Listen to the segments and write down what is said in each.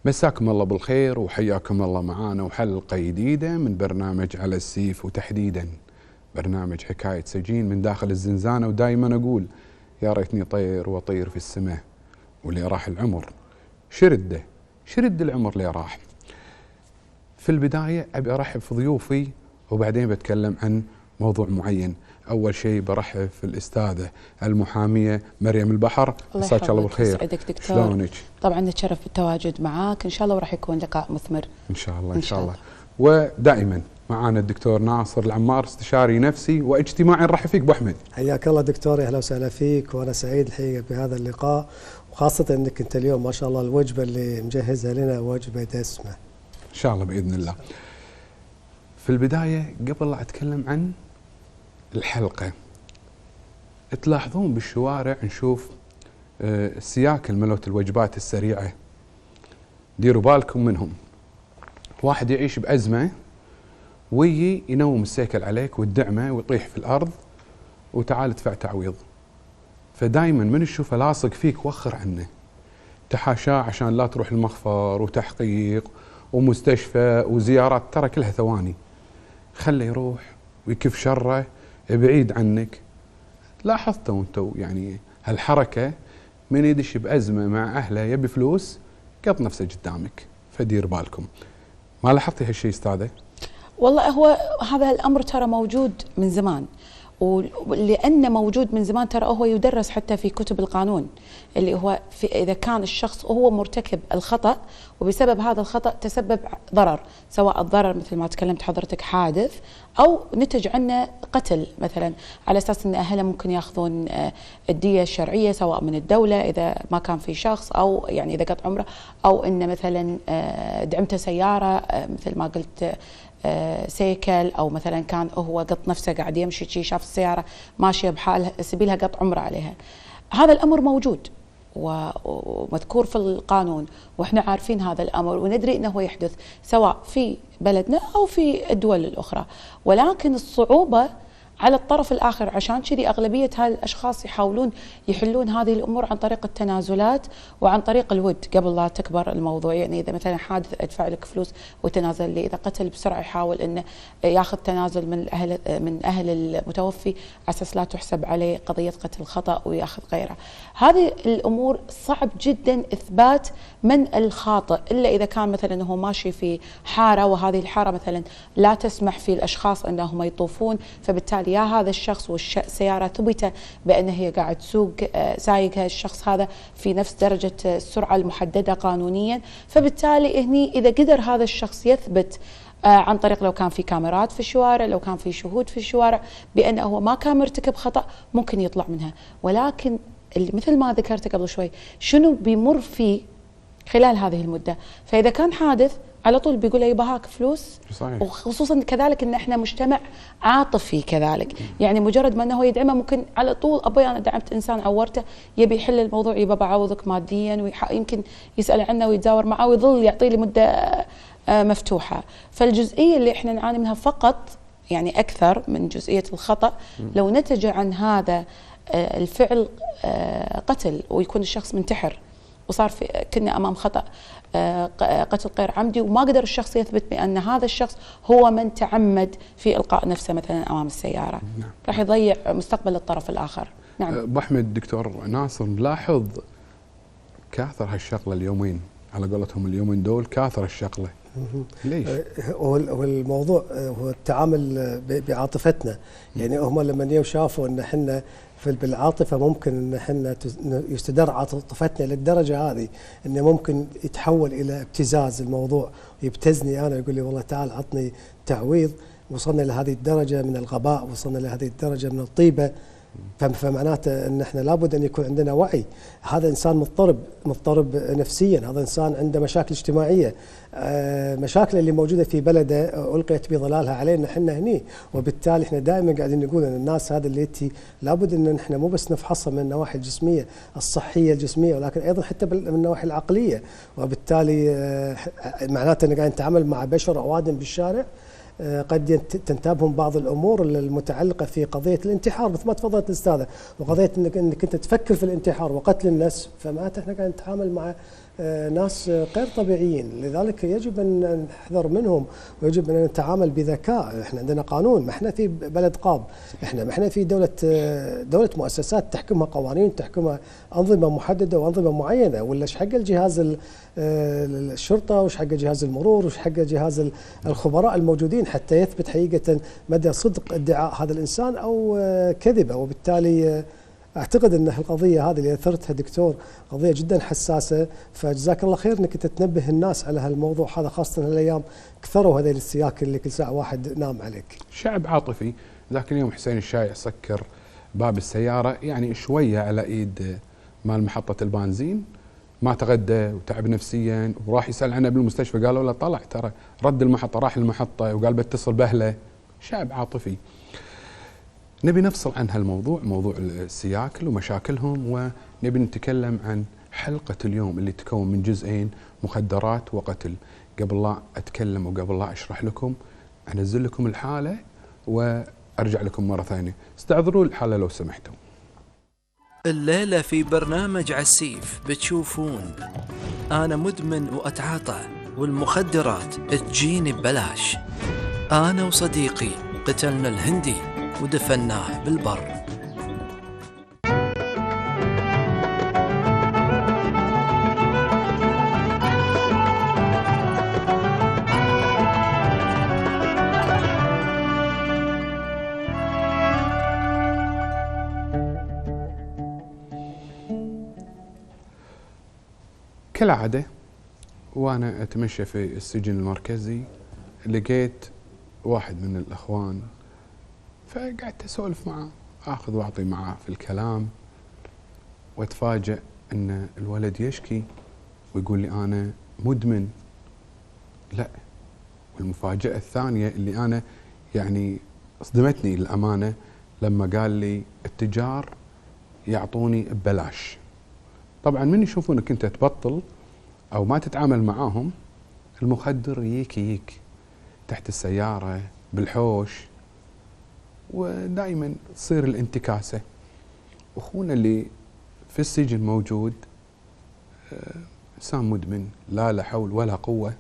مساكم الله بالخير وحياكم الله معانا وحلقة جديدة من برنامج على السيف، وتحديدا برنامج حكاية سجين من داخل الزنزانة. ودائما أقول يا ريتني طير وأطير في السماء، واللي راح العمر شرد العمر اللي راح. في البداية أبي أرحب في ضيوفي وبعدين بتكلم عن موضوع معين. أول شيء برحب في الأستاذة المحامية مريم البحر. مساك الله بالخير. يسعدك دكتور. شلونك؟ طبعا نتشرف بالتواجد معاك، إن شاء الله وراح يكون لقاء مثمر إن شاء الله. إن شاء الله. ودائما معانا الدكتور ناصر العمار، استشاري نفسي واجتماعي. نرحب فيك أبو أحمد. حياك الله دكتور، أهلا وسهلا فيك، وأنا سعيد الحقيقة بهذا اللقاء، وخاصة أنك أنت اليوم ما شاء الله الوجبة اللي مجهزها لنا وجبة دسمة إن شاء الله بإذن الله. في البداية قبل لا أتكلم عن الحلقة، تلاحظون بالشوارع نشوف سياكل ملوت الوجبات السريعة، ديروا بالكم منهم. واحد يعيش بأزمة ويجي ينوم السيكل عليك والدعمه ويطيح في الأرض وتعال ادفع تعويض. فدايما من تشوفه لاصق فيك وخر عنه، تحاشاه عشان لا تروح المخفر وتحقيق ومستشفى وزيارات، ترى كلها ثواني. خله يروح ويكف شره بعيد عنك. لاحظتوا انتم يعني هالحركة، من يدش بأزمة مع أهله يبي فلوس قط نفسه قدامك، فدير بالكم. ما لاحظتي هالشيء استاذة؟ والله هو هذا الأمر ترى موجود من زمان، ولأنه موجود من زمان ترى هو يدرس حتى في كتب القانون، اللي هو إذا كان الشخص هو مرتكب الخطأ وبسبب هذا الخطأ تسبب ضرر، سواء الضرر مثل ما تكلمت حضرتك حادث أو نتج عنه قتل مثلا، على أساس أن أهله ممكن يأخذون الدية الشرعية سواء من الدولة إذا ما كان في شخص، أو يعني إذا قط عمره، أو أن مثلا دعمته سيارة مثل ما قلت سيكل، او مثلا كان هو قط نفسه قاعد يمشي شي شاف السياره ماشيه بحالها سبيلها قط عمره عليها. هذا الامر موجود ومذكور في القانون، واحنا عارفين هذا الامر وندري انه يحدث سواء في بلدنا او في الدول الاخرى، ولكن الصعوبه على الطرف الآخر. عشان كذي أغلبية هالأشخاص يحاولون يحلون هذه الأمور عن طريق التنازلات وعن طريق الود قبل لا تكبر الموضوع. يعني إذا مثلا حادث أدفع لك فلوس وتنازل لي، إذا قتل بسرعة يحاول إنه ياخذ تنازل من أهل المتوفي على أساس لا تحسب عليه قضية قتل خطأ وياخذ غيره. هذه الأمور صعب جدا إثبات من الخاطئ، إلا إذا كان مثلا هو ماشي في حارة وهذه الحارة مثلا لا تسمح في الأشخاص أنهم يطوفون، فبالتالي يا هذا الشخص والسيارة ثبت بأنه هي قاعد تسوق سايقها الشخص هذا في نفس درجة السرعة المحددة قانونيا، فبالتالي هني إذا قدر هذا الشخص يثبت عن طريق لو كان في كاميرات في الشوارع، لو كان في شهود في الشوارع بأنه هو ما كان مرتكب خطأ، ممكن يطلع منها. ولكن مثل ما ذكرت قبل شوي، شنو بيمر فيه خلال هذه المدة؟ فإذا كان حادث على طول بيقول له يبهاك فلوس. صحيح. وخصوصا كذلك ان احنا مجتمع عاطفي كذلك، يعني مجرد ما انه يدعمه ممكن على طول ابوي انا دعمت انسان عورته يبي يحل الموضوع، يبى بعوضك ماديا، ويمكن يسال عنه ويتزاور معه ويظل يعطي لي مده مفتوحه. فالجزئيه اللي احنا نعاني منها فقط يعني اكثر من جزئيه الخطا، لو نتج عن هذا الفعل قتل ويكون الشخص منتحر وصار كنا امام خطا قتل غير عمدي، وما قدر الشخص يثبت بان هذا الشخص هو من تعمد في القاء نفسه مثلا امام السياره. نعم. راح يضيع مستقبل الطرف الاخر. نعم. ابو احمد، دكتور ناصر، نلاحظ كاثر هالشغله اليومين، على قولتهم اليومين دول كاثر الشغله. ليش؟ والموضوع هو التعامل بعاطفتنا، يعني هم لما شافوا ان احنا بالعاطفه ممكن ان احنا يستدر عاطفتنا للدرجه هذه انه ممكن يتحول الى ابتزاز الموضوع، ويبتزني انا، يقول لي والله تعال عطني تعويض. وصلنا لهذه الدرجه من الغباء، وصلنا لهذه الدرجه من الطيبه. فمعناته ان احنا لابد ان يكون عندنا وعي. هذا انسان مضطرب نفسيا، هذا انسان عنده مشاكل اجتماعيه، مشاكل اللي موجوده في بلده القيت بظلالها علينا احنا هني. وبالتالي احنا دائما قاعدين نقول ان الناس هذا اللي لابد ان احنا مو بس نفحصها من النواحي الجسميه الصحيه الجسميه، ولكن ايضا حتى من النواحي العقليه. وبالتالي معناته ان قاعد نتعامل مع بشر اوادم بالشارع قد تنتابهم بعض الامور المتعلقه في قضيه الانتحار مثل ما تفضلت الاستاذه، وقضيه انك انت تفكر في الانتحار وقتل النفس. فمعناته احنا قاعد نتعامل مع ناس غير طبيعيين، لذلك يجب أن نحذر منهم ويجب أن نتعامل بذكاء. احنا عندنا قانون، ما احنا في بلد قاب، ما احنا في دولة مؤسسات تحكمها قوانين، تحكمها أنظمة محددة وأنظمة معينة. ولا ايش حق الجهاز الشرطة، وش حق جهاز المرور، وش حق جهاز الخبراء الموجودين حتى يثبت حقيقة مدى صدق ادعاء هذا الإنسان أو كذبه. وبالتالي أعتقد أن القضية هذه اللي أثرتها دكتور قضية جدا حساسة، فجزاك الله خير أنك تنبه الناس على هالموضوع هذا، خاصة هالأيام كثروا هذه السياك اللي كل ساعة واحد نام عليك. شعب عاطفي. ذاك اليوم حسين الشايع سكر باب السيارة يعني شوية على إيد مال محطة البنزين، ما تغدى وتعب نفسيا، وراح يسأل عنه بالمستشفى قالوا له طلع ترى رد المحطة، راح المحطة وقال بتصل بأهله. شعب عاطفي. نبي نفصل عن هالموضوع، موضوع السياكل ومشاكلهم، ونبي نتكلم عن حلقة اليوم اللي تكون من جزئين، مخدرات وقتل. قبل لا أتكلم وقبل لا أشرح لكم، أنزل لكم الحالة وأرجع لكم مرة ثانية. استعذروا الحالة لو سمحتوا. الليلة في برنامج عسيف بتشوفون أنا مدمن وأتعاطى والمخدرات تجيني ببلاش. أنا وصديقي قتلنا الهندي ودفناه بالبر. كالعادة وأنا أتمشى في السجن المركزي لقيت واحد من الأخوان، فقعدت أسولف معه، أخذ وأعطي معه في الكلام، وأتفاجأ أن الولد يشكي ويقول لي أنا مدمن. لا، والمفاجأة الثانية اللي أنا يعني صدمتني للأمانة لما قال لي التجار يعطوني ببلاش. طبعا من يشوفونك أنت تبطل أو ما تتعامل معاهم، المخدر يجيك تحت السيارة بالحوش، ودائما تصير الانتكاسة. أخونا اللي في السجن موجود إنسان مدمن، لا حول ولا قوة،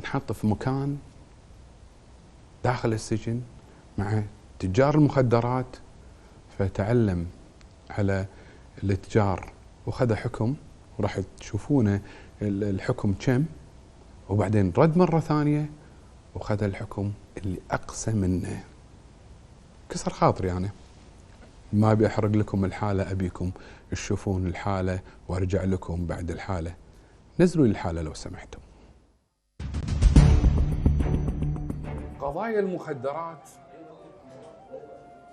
نحط في مكان داخل السجن مع تجار المخدرات، فتعلم على الاتجار وخذ حكم، وراح تشوفونه الحكم كم، وبعدين رد مرة ثانية وخذ الحكم اللي أقسى منه. كسر خاطري أنا، ما أبي أحرق لكم الحالة، أبيكم تشوفون الحالة وأرجع لكم بعد الحالة. نزلوا لي الحالة لو سمحتوا. قضايا المخدرات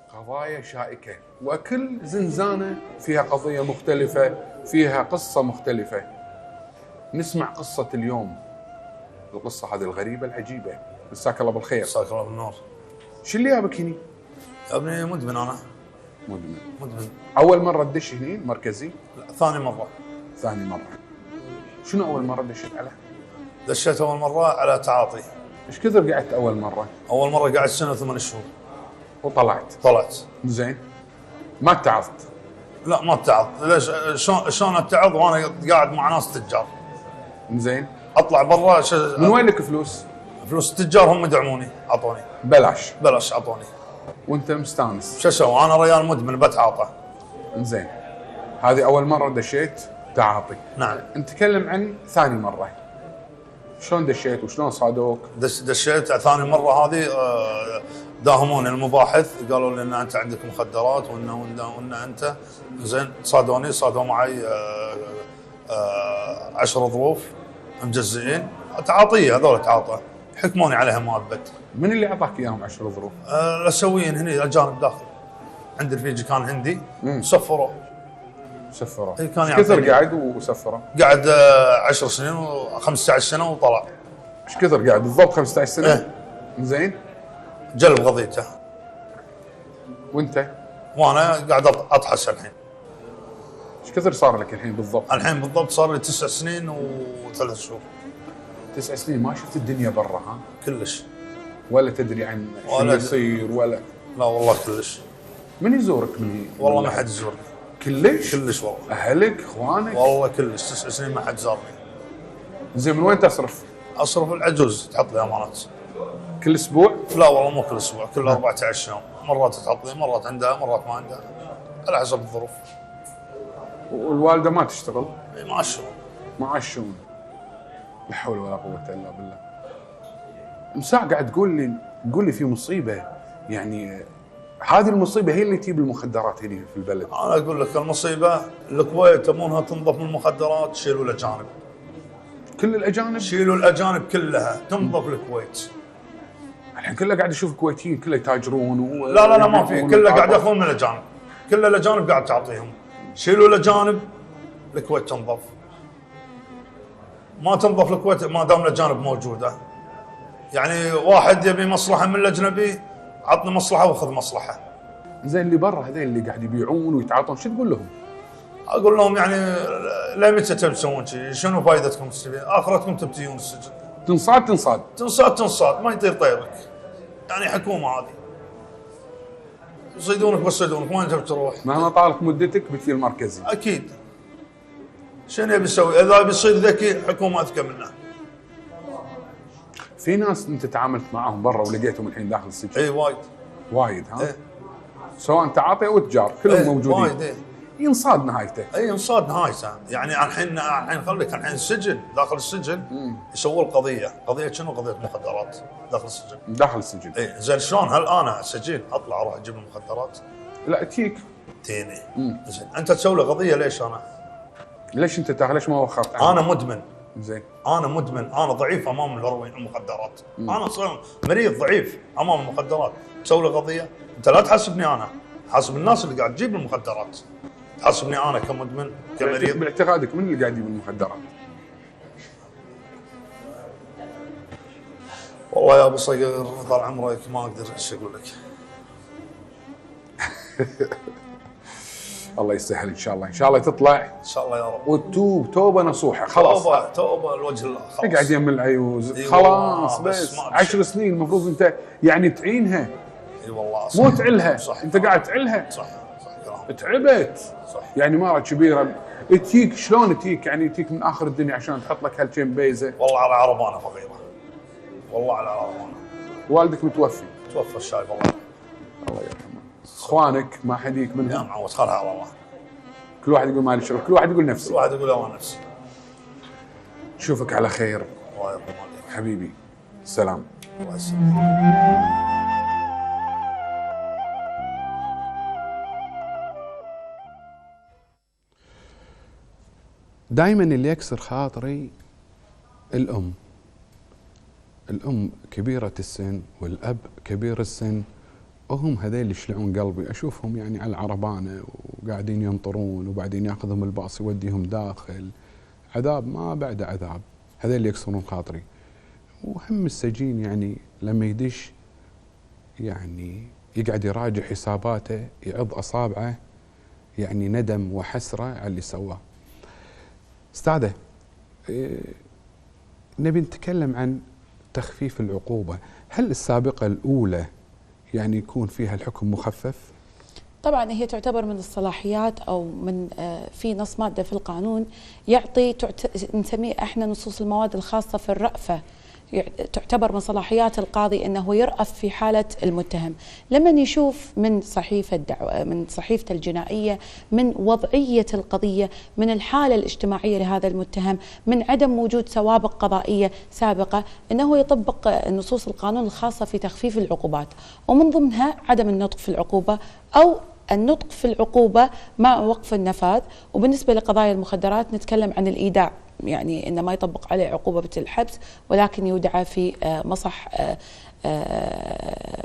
قضايا شائكة، وكل زنزانة فيها قضية مختلفة، فيها قصة مختلفة. نسمع قصة اليوم، القصة هذه الغريبة العجيبة. مساك الله بالخير. مساك الله بالنور. شو اللي جابك هني؟ يا ابني مدمن أنا. مدمن. أول مرة تدش هني المركزي؟ لا، ثاني مرة. ثاني مرة. شنو أول مرة دشيت عليه؟ دشيت أول مرة على تعاطي. إيش كثر قعدت أول مرة؟ أول مرة قعدت سنة و8 شهور. وطلعت؟ طلعت. زين. ما اتعظت؟ لا ما اتعظ. ليش؟ شلون اتعظ وانا قاعد مع ناس تجار؟ زين. اطلع برا من وين لك فلوس؟ فلوس التجار هم يدعموني، اعطوني بلاش اعطوني. وانت مستانس؟ شو اسوي؟ انا ريال مدمن بتعاطى. زين. هذه اول مره دشيت تعاطي. نعم. نتكلم عن ثاني مره. شلون دشيت وشلون صادوك؟ دشيت ثاني مره هذه داهموني المباحث، قالوا لي ان انت عندك مخدرات وان انت زين. صادوا معي 10 ظروف مجزئين تعاطيه، هذول تعاطى، حكموني عليها مؤبد. من اللي اعطاك اياهم 10 ظروف؟ الاسيويين هني اجانب داخل. عند الرفيج كان هندي، سفروا. ايش كثر قاعد وسفره؟ قاعد 10 سنين و15 سنه وطلع. ايش كثر قاعد بالضبط؟ 15 سنه؟ إيه؟ زين. جلب قضيته. وانت؟ وانا قاعد اطحس الحين. ايش كثر صار لك الحين بالضبط؟ الحين بالضبط صار لي 9 سنين و3 شهور. 9 سنين ما شفت الدنيا برا ها؟ كلش. ولا تدري عن شو يصير ولا؟ لا والله كلش. من يزورك من والله ما حد يزورني. كلش والله. اهلك اخوانك؟ والله كلش 9 سنين ما حد زارني. زين من وين تصرف؟ اصرف العجوز تحط لي امانات. كل اسبوع؟ لا والله مو كل اسبوع، كل 14 يوم، مرات تحط لي، مرات عندها، مرات ما عندها، على حسب الظروف. والوالده ما تشتغل؟ ما الشغل. معاشون. لا حول ولا قوه الا بالله. مساع قاعد تقول لي في مصيبه، يعني هذه المصيبه هي اللي تجيب المخدرات هنا في البلد. انا اقول لك المصيبه الكويت تبونها تنظف من المخدرات، شيلوا الاجانب. كل الاجانب؟ شيلوا الاجانب كلها تنظف الكويت. الحين كله قاعد اشوف كويتيين كله يتاجرون لا ما في، كله قاعد ياخذون من الاجانب، كل الاجانب قاعد تعطيهم. شيلوا الاجانب الكويت تنظف. ما تنظف الكويت ما دام الاجانب موجوده. يعني واحد يبي مصلحه من الاجنبي، عطني مصلحه واخذ مصلحه. زين اللي برا هذول اللي قاعد يبيعون ويتعاطون شو تقول لهم؟ اقول لهم يعني لمتى تبي تسوون شيء؟ شنو فائدتكم تسوي؟ اخرتكم تبتيون السجن. تنصاد ما يطير طيرك. يعني حكومه هذه. يصيدونك بس يصيدونك، وين تبي تروح؟ مهما طالت مدتك بتصير مركزي. اكيد. شنو يبي يسوي؟ اذا بيصير ذكي حكومه اذكى منه. في ناس انت تعاملت معاهم برا ولقيتهم الحين داخل السجن؟ اي وايد ها؟ إيه. سواء تعاطي او تجار كلهم إيه موجودين. وايد إيه. ينصاد نهايته. اي ينصاد نهايته، يعني الحين خليك الحين السجن، داخل السجن يسوون قضيه شنو؟ قضيه مخدرات داخل السجن. اي زين شلون هل انا سجين اطلع اروح اجيب المخدرات؟ لا تيك تيني. زين انت تسوي لي قضيه ليش انا؟ ليش انت تاخذ؟ ليش ما وخرت عنه؟ انا مدمن. زين انا مدمن، انا ضعيف امام الهروين المخدرات. انا صار مريض ضعيف امام المخدرات، تسوي لي قضيه؟ انت لا تحاسبني انا، حاسب الناس اللي قاعد تجيب المخدرات. تحاسبني انا كمدمن كمريض. باعتقادك من اللي قاعد يجيب المخدرات؟ والله يا ابو صقر طال عمرك ما اقدر ايش اقول لك. الله يسهل ان شاء الله تطلع ان شاء الله يا رب وتوب توبه نصوحه. خلاص توبه لوجه الله. خلاص تقعد يم العيوز. إيه خلاص بس 10 سنين المفروض انت يعني تعينها. اي والله مو تعلها. صح. انت قاعد تعلها. صح تعبت. صح. يعني مره كبيره تجيك شلون تجيك؟ يعني تجيك من اخر الدنيا عشان تحط لك هالكم بيزه. والله على عربانه فقيره. والله على عربانه. والدك متوفي؟ توفى الشايب الله يرحمه. اخوانك ما حد يجيك منهم؟ يا معود خلها على الله. كل واحد يقول مالي شغل، كل واحد يقول نفسي. كل واحد يقول انا نفسي. نشوفك على خير. الله يرحم والديك. حبيبي سلام. الله يسلمك. دائما اللي يكسر خاطري الأم كبيرة السن والأب كبير السن، وهم هذيل اللي يشلعون قلبي. أشوفهم يعني على العربانة وقاعدين ينطرون وبعدين ياخذهم الباص يوديهم داخل. عذاب ما بعد عذاب. هذيل اللي يكسرون خاطري. وهم السجين يعني لما يدش يعني يقعد يراجع حساباته، يعض أصابعه، يعني ندم وحسرة على اللي سواه. استاذه نبي نتكلم عن تخفيف العقوبة. هل السابقة الأولى يعني يكون فيها الحكم مخفف؟ طبعا هي تعتبر من الصلاحيات أو من في نص مادة في القانون يعطي نسميه احنا نصوص المواد الخاصة في الرأفة. تعتبر من صلاحيات القاضي انه يرأف في حاله المتهم. لما يشوف من صحيفه الدعوه، من صحيفته الجنائيه، من وضعيه القضيه، من الحاله الاجتماعيه لهذا المتهم، من عدم وجود سوابق قضائيه سابقه، انه يطبق نصوص القانون الخاصه في تخفيف العقوبات، ومن ضمنها عدم النطق في العقوبه او النطق في العقوبه مع وقف النفاذ. وبالنسبه لقضايا المخدرات نتكلم عن الايداع، يعني إنه ما يطبق عليه عقوبة الحبس ولكن يودع في مصح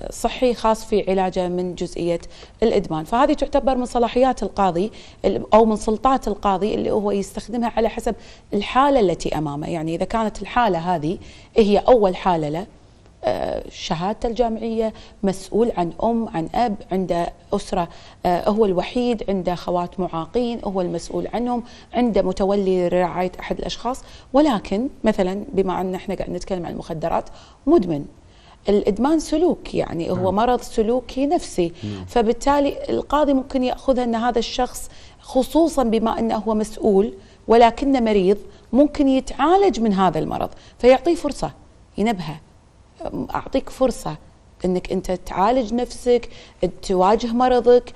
صحي خاص في علاجه من جزئية الإدمان. فهذه تعتبر من صلاحيات القاضي أو من سلطات القاضي اللي هو يستخدمها على حسب الحالة التي أمامه. يعني إذا كانت الحالة هذه هي أول حالة له، شهادته الجامعية، مسؤول عن عن أب، عنده أسرة، هو الوحيد، عنده خوات معاقين، هو المسؤول عنهم، عنده متولي رعاية أحد الأشخاص. ولكن مثلا بما أن احنا قاعد نتكلم عن المخدرات، مدمن الإدمان سلوك، يعني هو مرض سلوكي نفسي. فبالتالي القاضي ممكن يأخذها أن هذا الشخص خصوصا بما أنه هو مسؤول ولكنه مريض ممكن يتعالج من هذا المرض، فيعطيه فرصة، ينبهه، أعطيك فرصة أنك أنت تعالج نفسك، تواجه مرضك،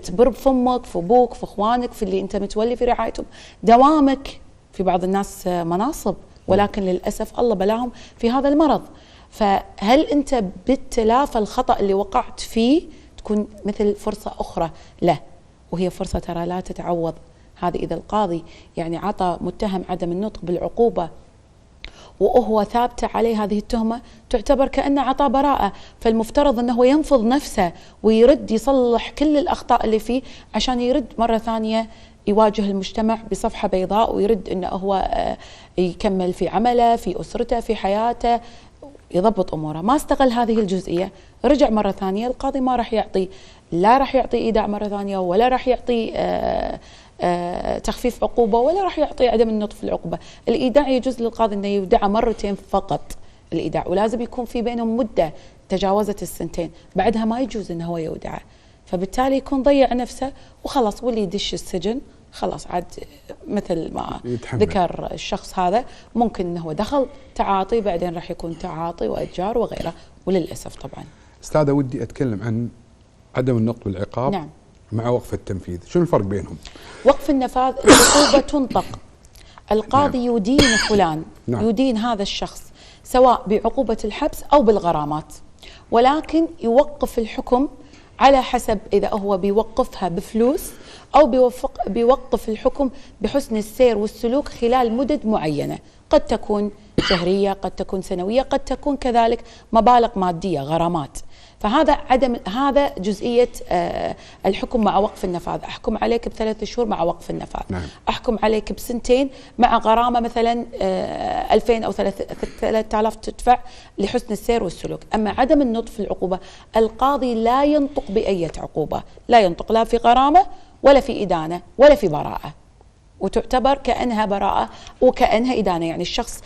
تبر بفمك في أبوك في أخوانك في اللي أنت متولي في رعايتهم، دوامك. في بعض الناس مناصب ولكن للأسف الله بلاهم في هذا المرض. فهل أنت بالتلافى الخطأ اللي وقعت فيه تكون مثل فرصة أخرى له، وهي فرصة ترى لا تتعوض. هذه إذا القاضي يعني عطى متهم عدم النطق بالعقوبة وهو ثابتة عليه هذه التهمة، تعتبر كأنه عطى براءة، فالمفترض أنه ينفض نفسه ويرد يصلح كل الأخطاء اللي فيه عشان يرد مرة ثانية يواجه المجتمع بصفحة بيضاء، ويرد أنه هو يكمل في عمله في أسرته في حياته يضبط أموره. ما استغل هذه الجزئية، رجع مرة ثانية، القاضي ما راح يعطي، لا راح يعطي إيداع مرة ثانية، ولا راح يعطي تخفيف عقوبة، ولا راح يعطي عدم النطق في العقوبة. الإيداع يجوز للقاضي أنه يودعه مرتين فقط الإيداع، ولازم يكون في بينهم مدة تجاوزت السنتين، بعدها ما يجوز أنه هو يودعه. فبالتالي يكون ضيع نفسه وخلاص، واللي يدش السجن خلاص عاد مثل ما يتحمل. ذكر الشخص هذا ممكن أنه هو دخل تعاطي، بعدين راح يكون تعاطي وإتجار وغيره، وللأسف طبعا. أستاذة ودي أتكلم عن عدم النطق بالعقاب نعم. مع وقف التنفيذ، شنو الفرق بينهم؟ وقف النفاذ العقوبة تنطق، القاضي يدين فلان، نعم. يدين هذا الشخص سواء بعقوبة الحبس أو بالغرامات، ولكن يوقف الحكم على حسب إذا هو بيوقفها بفلوس أو بيوقف الحكم بحسن السير والسلوك خلال مدد معينة، قد تكون شهرية، قد تكون سنوية، قد تكون كذلك مبالغ مادية غرامات. فهذا هذا جزئية الحكم مع وقف النفاذ. أحكم عليك ب3 شهور مع وقف النفاذ، نعم. أحكم عليك ب2 مع غرامة مثلا 2000 أو 3000 تدفع لحسن السير والسلوك. أما عدم النطق في العقوبة، القاضي لا ينطق بأي عقوبة، لا ينطق لا في غرامة ولا في إدانة ولا في براءة، وتعتبر كأنها براءة وكأنها إدانة. يعني الشخص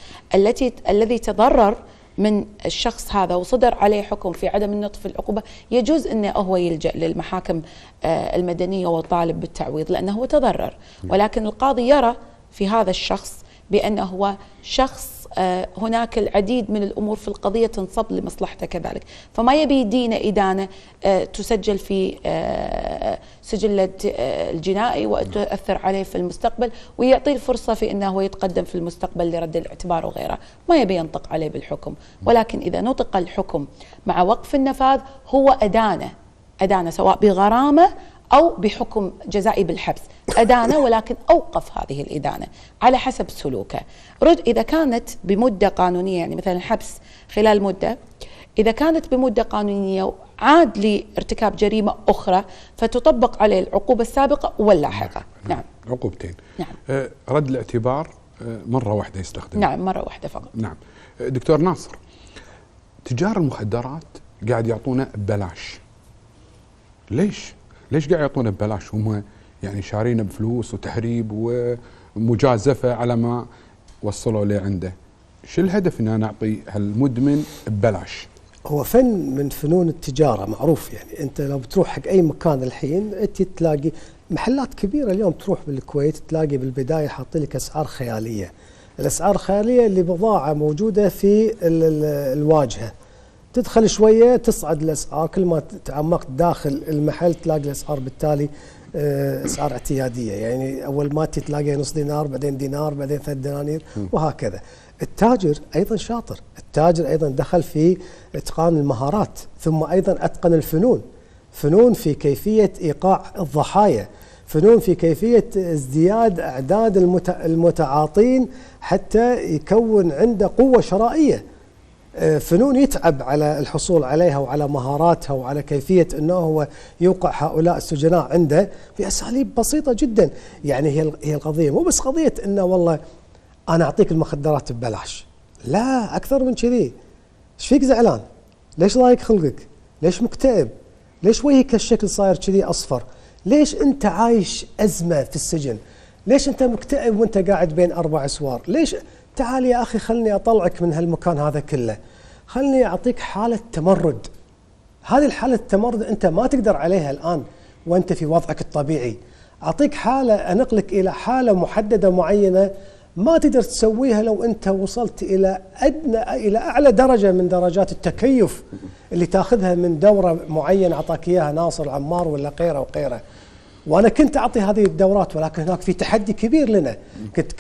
الذي تضرر من الشخص هذا وصدر عليه حكم في عدم النطق في العقوبة، يجوز أنه هو يلجأ للمحاكم المدنية ويطالب بالتعويض لأنه هو تضرر، ولكن القاضي يرى في هذا الشخص بأنه هو شخص هناك العديد من الأمور في القضية تنصب لمصلحته كذلك، فما يبي يدينه إدانة تسجل في سجل الجنائي وتؤثر عليه في المستقبل، ويعطيه الفرصة في أنه يتقدم في المستقبل لرد الاعتبار وغيره، ما يبي ينطق عليه بالحكم. ولكن إذا نطق الحكم مع وقف النفاذ هو أدانة سواء بغرامة أو بحكم جزائي بالحبس، أدانة ولكن أوقف هذه الإدانة على حسب سلوكه. إذا كانت بمدة قانونية، يعني مثلا حبس خلال مدة، إذا كانت بمدة قانونية عاد لارتكاب جريمة أخرى فتطبق عليه العقوبة السابقة واللاحقة. نعم. عقوبتين. نعم. رد الاعتبار مرة واحدة يستخدم. نعم، مرة واحدة فقط. نعم. دكتور ناصر، تجار المخدرات قاعد يعطونا ببلاش، ليش قاعد يعطونا ببلاش؟ هم يعني شارينا بفلوس وتهريب ومجازفة على ما وصلوا لي عنده. شو الهدف ان انا نعطي هالمدمن ببلاش؟ هو فن من فنون التجارة معروف. يعني انت لو بتروح حق اي مكان الحين انت تلاقي محلات كبيرة اليوم، تروح بالكويت تلاقي بالبداية حاطين لك اسعار خيالية. الاسعار الخيالية اللي بضاعة موجودة في الواجهة، تدخل شوية تصعد الأسعار، كل ما تعمقت داخل المحل تلاقي الأسعار بالتالي أسعار اعتيادية. يعني أول ما تلاقي نص دينار، بعدين دينار، بعدين 3 دنانير، وهكذا. التاجر أيضا شاطر، التاجر أيضا دخل في إتقان المهارات، ثم أيضا أتقن الفنون، فنون في كيفية إيقاع الضحايا، فنون في كيفية ازدياد أعداد المتعاطين حتى يكون عنده قوة شرائية، فنون يتعب على الحصول عليها وعلى مهاراتها وعلى كيفية أنه هو يوقع هؤلاء السجناء عنده بأساليب بسيطة جدا. يعني هي القضية مو بس قضية أنه والله أنا أعطيك المخدرات ببلاش، لا، أكثر من كذي. ايش فيك زعلان؟ ليش ضايق خلقك؟ ليش مكتئب؟ ليش وجهك هالشكل صاير كذي أصفر؟ ليش أنت عايش أزمة في السجن؟ ليش أنت مكتئب وأنت قاعد بين 4 أسوار؟ ليش؟ تعال يا أخي خلني أطلعك من هالمكان هذا كله، خلني أعطيك حالة تمرد. هذه الحالة التمرد أنت ما تقدر عليها الآن وأنت في وضعك الطبيعي. أعطيك حالة، أنقلك إلى حالة محددة معينة ما تقدر تسويها لو أنت وصلت إلى أعلى درجة من درجات التكيف اللي تاخذها من دورة معينة أعطاك إياها ناصر عمار ولا غيره وغيره. وأنا كنت أعطي هذه الدورات، ولكن هناك في تحدي كبير لنا.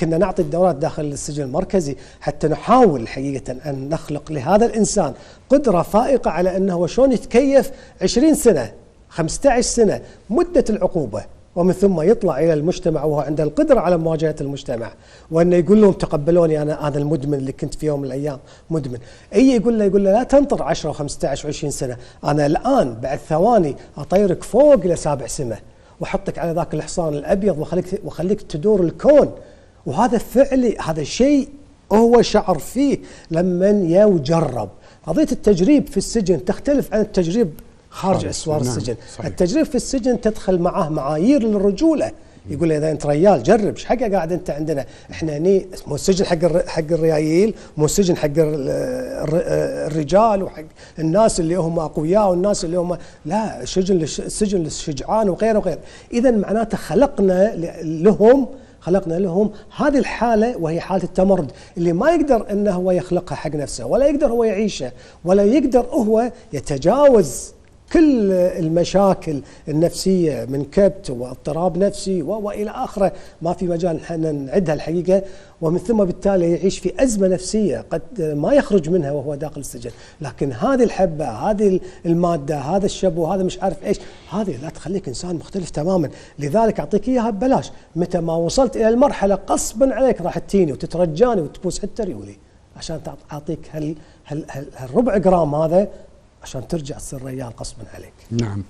كنا نعطي الدورات داخل السجن المركزي حتى نحاول حقيقة أن نخلق لهذا الإنسان قدرة فائقة على أنه شلون يتكيف 20 سنة 15 سنة مدة العقوبة، ومن ثم يطلع إلى المجتمع وهو عنده القدرة على مواجهة المجتمع، وأنه يقول لهم تقبلوني أنا هذا المدمن اللي كنت في يوم من الأيام مدمن. يقول له لا تنطر 10 و15 و20 سنة، أنا الآن بعد ثواني أطيرك فوق إلى 7 سماء وأحطك على ذاك الحصان الأبيض وخليك تدور الكون. وهذا فعلي، هذا شيء هو شعر فيه لما يجرب. قضية التجريب في السجن تختلف عن التجريب خارج أسوار السجن. صحيح. التجريب في السجن تدخل معاه معايير للرجولة. يقول له إذا أنت رجال جرب، ايش حقه قاعد أنت عندنا؟ إحنا هني مو السجن حق الريايل، مو السجن حق الرجال وحق الناس اللي هم أقوياء والناس اللي هم لا، السجن للشجعان وغيره وغيره. إذا معناته خلقنا لهم هذه الحالة، وهي حالة التمرد اللي ما يقدر أنه هو يخلقها حق نفسه، ولا يقدر هو يعيشها، ولا يقدر هو يتجاوز كل المشاكل النفسية من كبت واضطراب نفسي وإلى آخره. ما في مجال نحن نعدها الحقيقة. ومن ثم بالتالي يعيش في أزمة نفسية قد ما يخرج منها وهو داخل السجن. لكن هذه الحبة، هذه المادة، هذا الشبو، هذا مش عارف إيش، هذه لا تخليك إنسان مختلف تماما. لذلك أعطيك إياها ببلاش. متى ما وصلت إلى المرحلة قصبا عليك راح تجيني وتترجاني وتبوس حتى ريولي عشان أعطيك هالربع جرام هذا عشان ترجع تصير ريال غصبا عليك. نعم.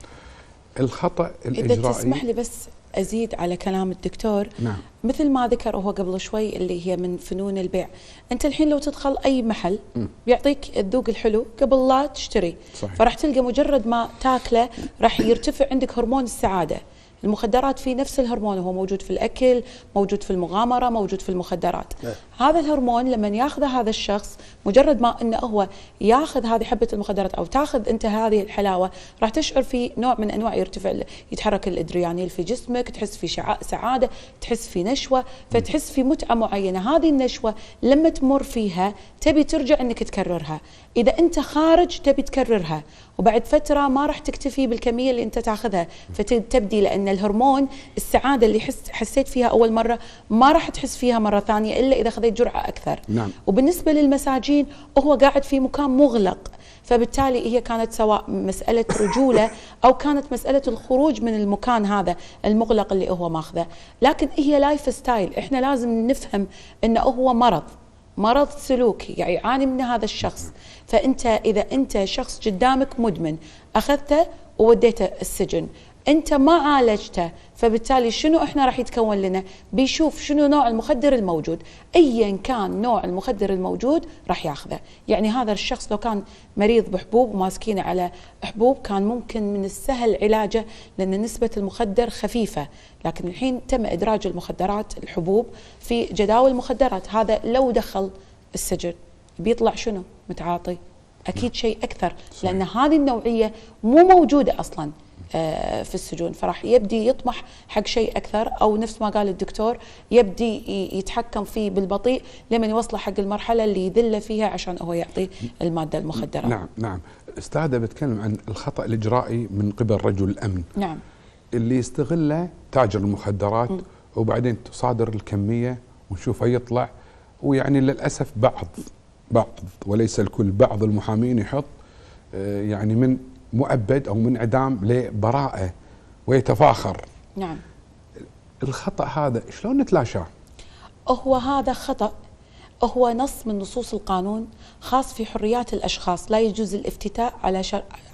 الخطأ الإجرائي، إذا تسمح لي بس أزيد على كلام الدكتور. نعم. مثل ما ذكر هو قبل شوي اللي هي من فنون البيع. أنت الحين لو تدخل أي محل بيعطيك الذوق الحلو قبل لا تشتري. صحيح. فراح تلقى مجرد ما تاكله راح يرتفع عندك هرمون السعادة. المخدرات في نفس الهرمون، هو موجود في الأكل، موجود في المغامرة، موجود في المخدرات. هذا الهرمون لما ياخذه هذا الشخص، مجرد ما انه هو ياخذ هذه حبة المخدرات او تاخذ انت هذه الحلاوة، راح تشعر في نوع من انواع يتحرك الادرينالين في جسمك، تحس في سعادة، تحس في نشوة، فتحس في متعة معينة. هذه النشوة لما تمر فيها تبي ترجع انك تكررها. اذا انت خارج تبي تكررها، وبعد فترة ما راح تكتفي بالكمية اللي انت تاخذها، فتبدي لان الهرمون السعادة اللي حسيت فيها اول مرة ما راح تحس فيها مرة ثانية الا اذا خذيت جرعة اكثر. نعم. وبالنسبة للمساجين هو قاعد في مكان مغلق، فبالتالي هي كانت سواء مسألة رجولة أو كانت مسألة الخروج من المكان هذا المغلق اللي هو ماخذه. لكن هي لايف ستايل، إحنا لازم نفهم أنه هو مرض سلوكي يعني يعاني من هذا الشخص. فأنت إذا أنت شخص قدامك مدمن أخذته ووديته السجن، أنت ما عالجته، فبالتالي شنو إحنا راح يتكون لنا؟ بيشوف شنو نوع المخدر الموجود، أيا كان نوع المخدر الموجود راح ياخذه. يعني هذا الشخص لو كان مريض بحبوب وماسكينه على حبوب كان ممكن من السهل علاجه لأن نسبة المخدر خفيفة، لكن الحين تم إدراج المخدرات الحبوب في جداول المخدرات. هذا لو دخل السجن بيطلع شنو؟ متعاطي أكيد شيء أكثر، لأن هذه النوعية مو موجودة أصلاً في السجون، فراح يبدي يطمح حق شيء أكثر، أو نفس ما قال الدكتور يبدي يتحكم فيه بالبطيء لمن يوصل حق المرحلة اللي يذل فيها عشان هو يعطي المادة المخدرة. نعم. أستاذة بتكلم عن الخطأ الإجرائي من قبل رجل الأمن. نعم. اللي يستغله تاجر المخدرات وبعدين تصادر الكمية ونشوفه يطلع، ويعني للأسف بعض وليس الكل، بعض المحامين يحط يعني من مؤبد أو من إعدام لبراءة ويتفاخر. نعم. الخطأ هذا شلون نتلاشاه؟ هو هذا خطأ، هو نص من نصوص القانون خاص في حريات الأشخاص، لا يجوز الافتتاء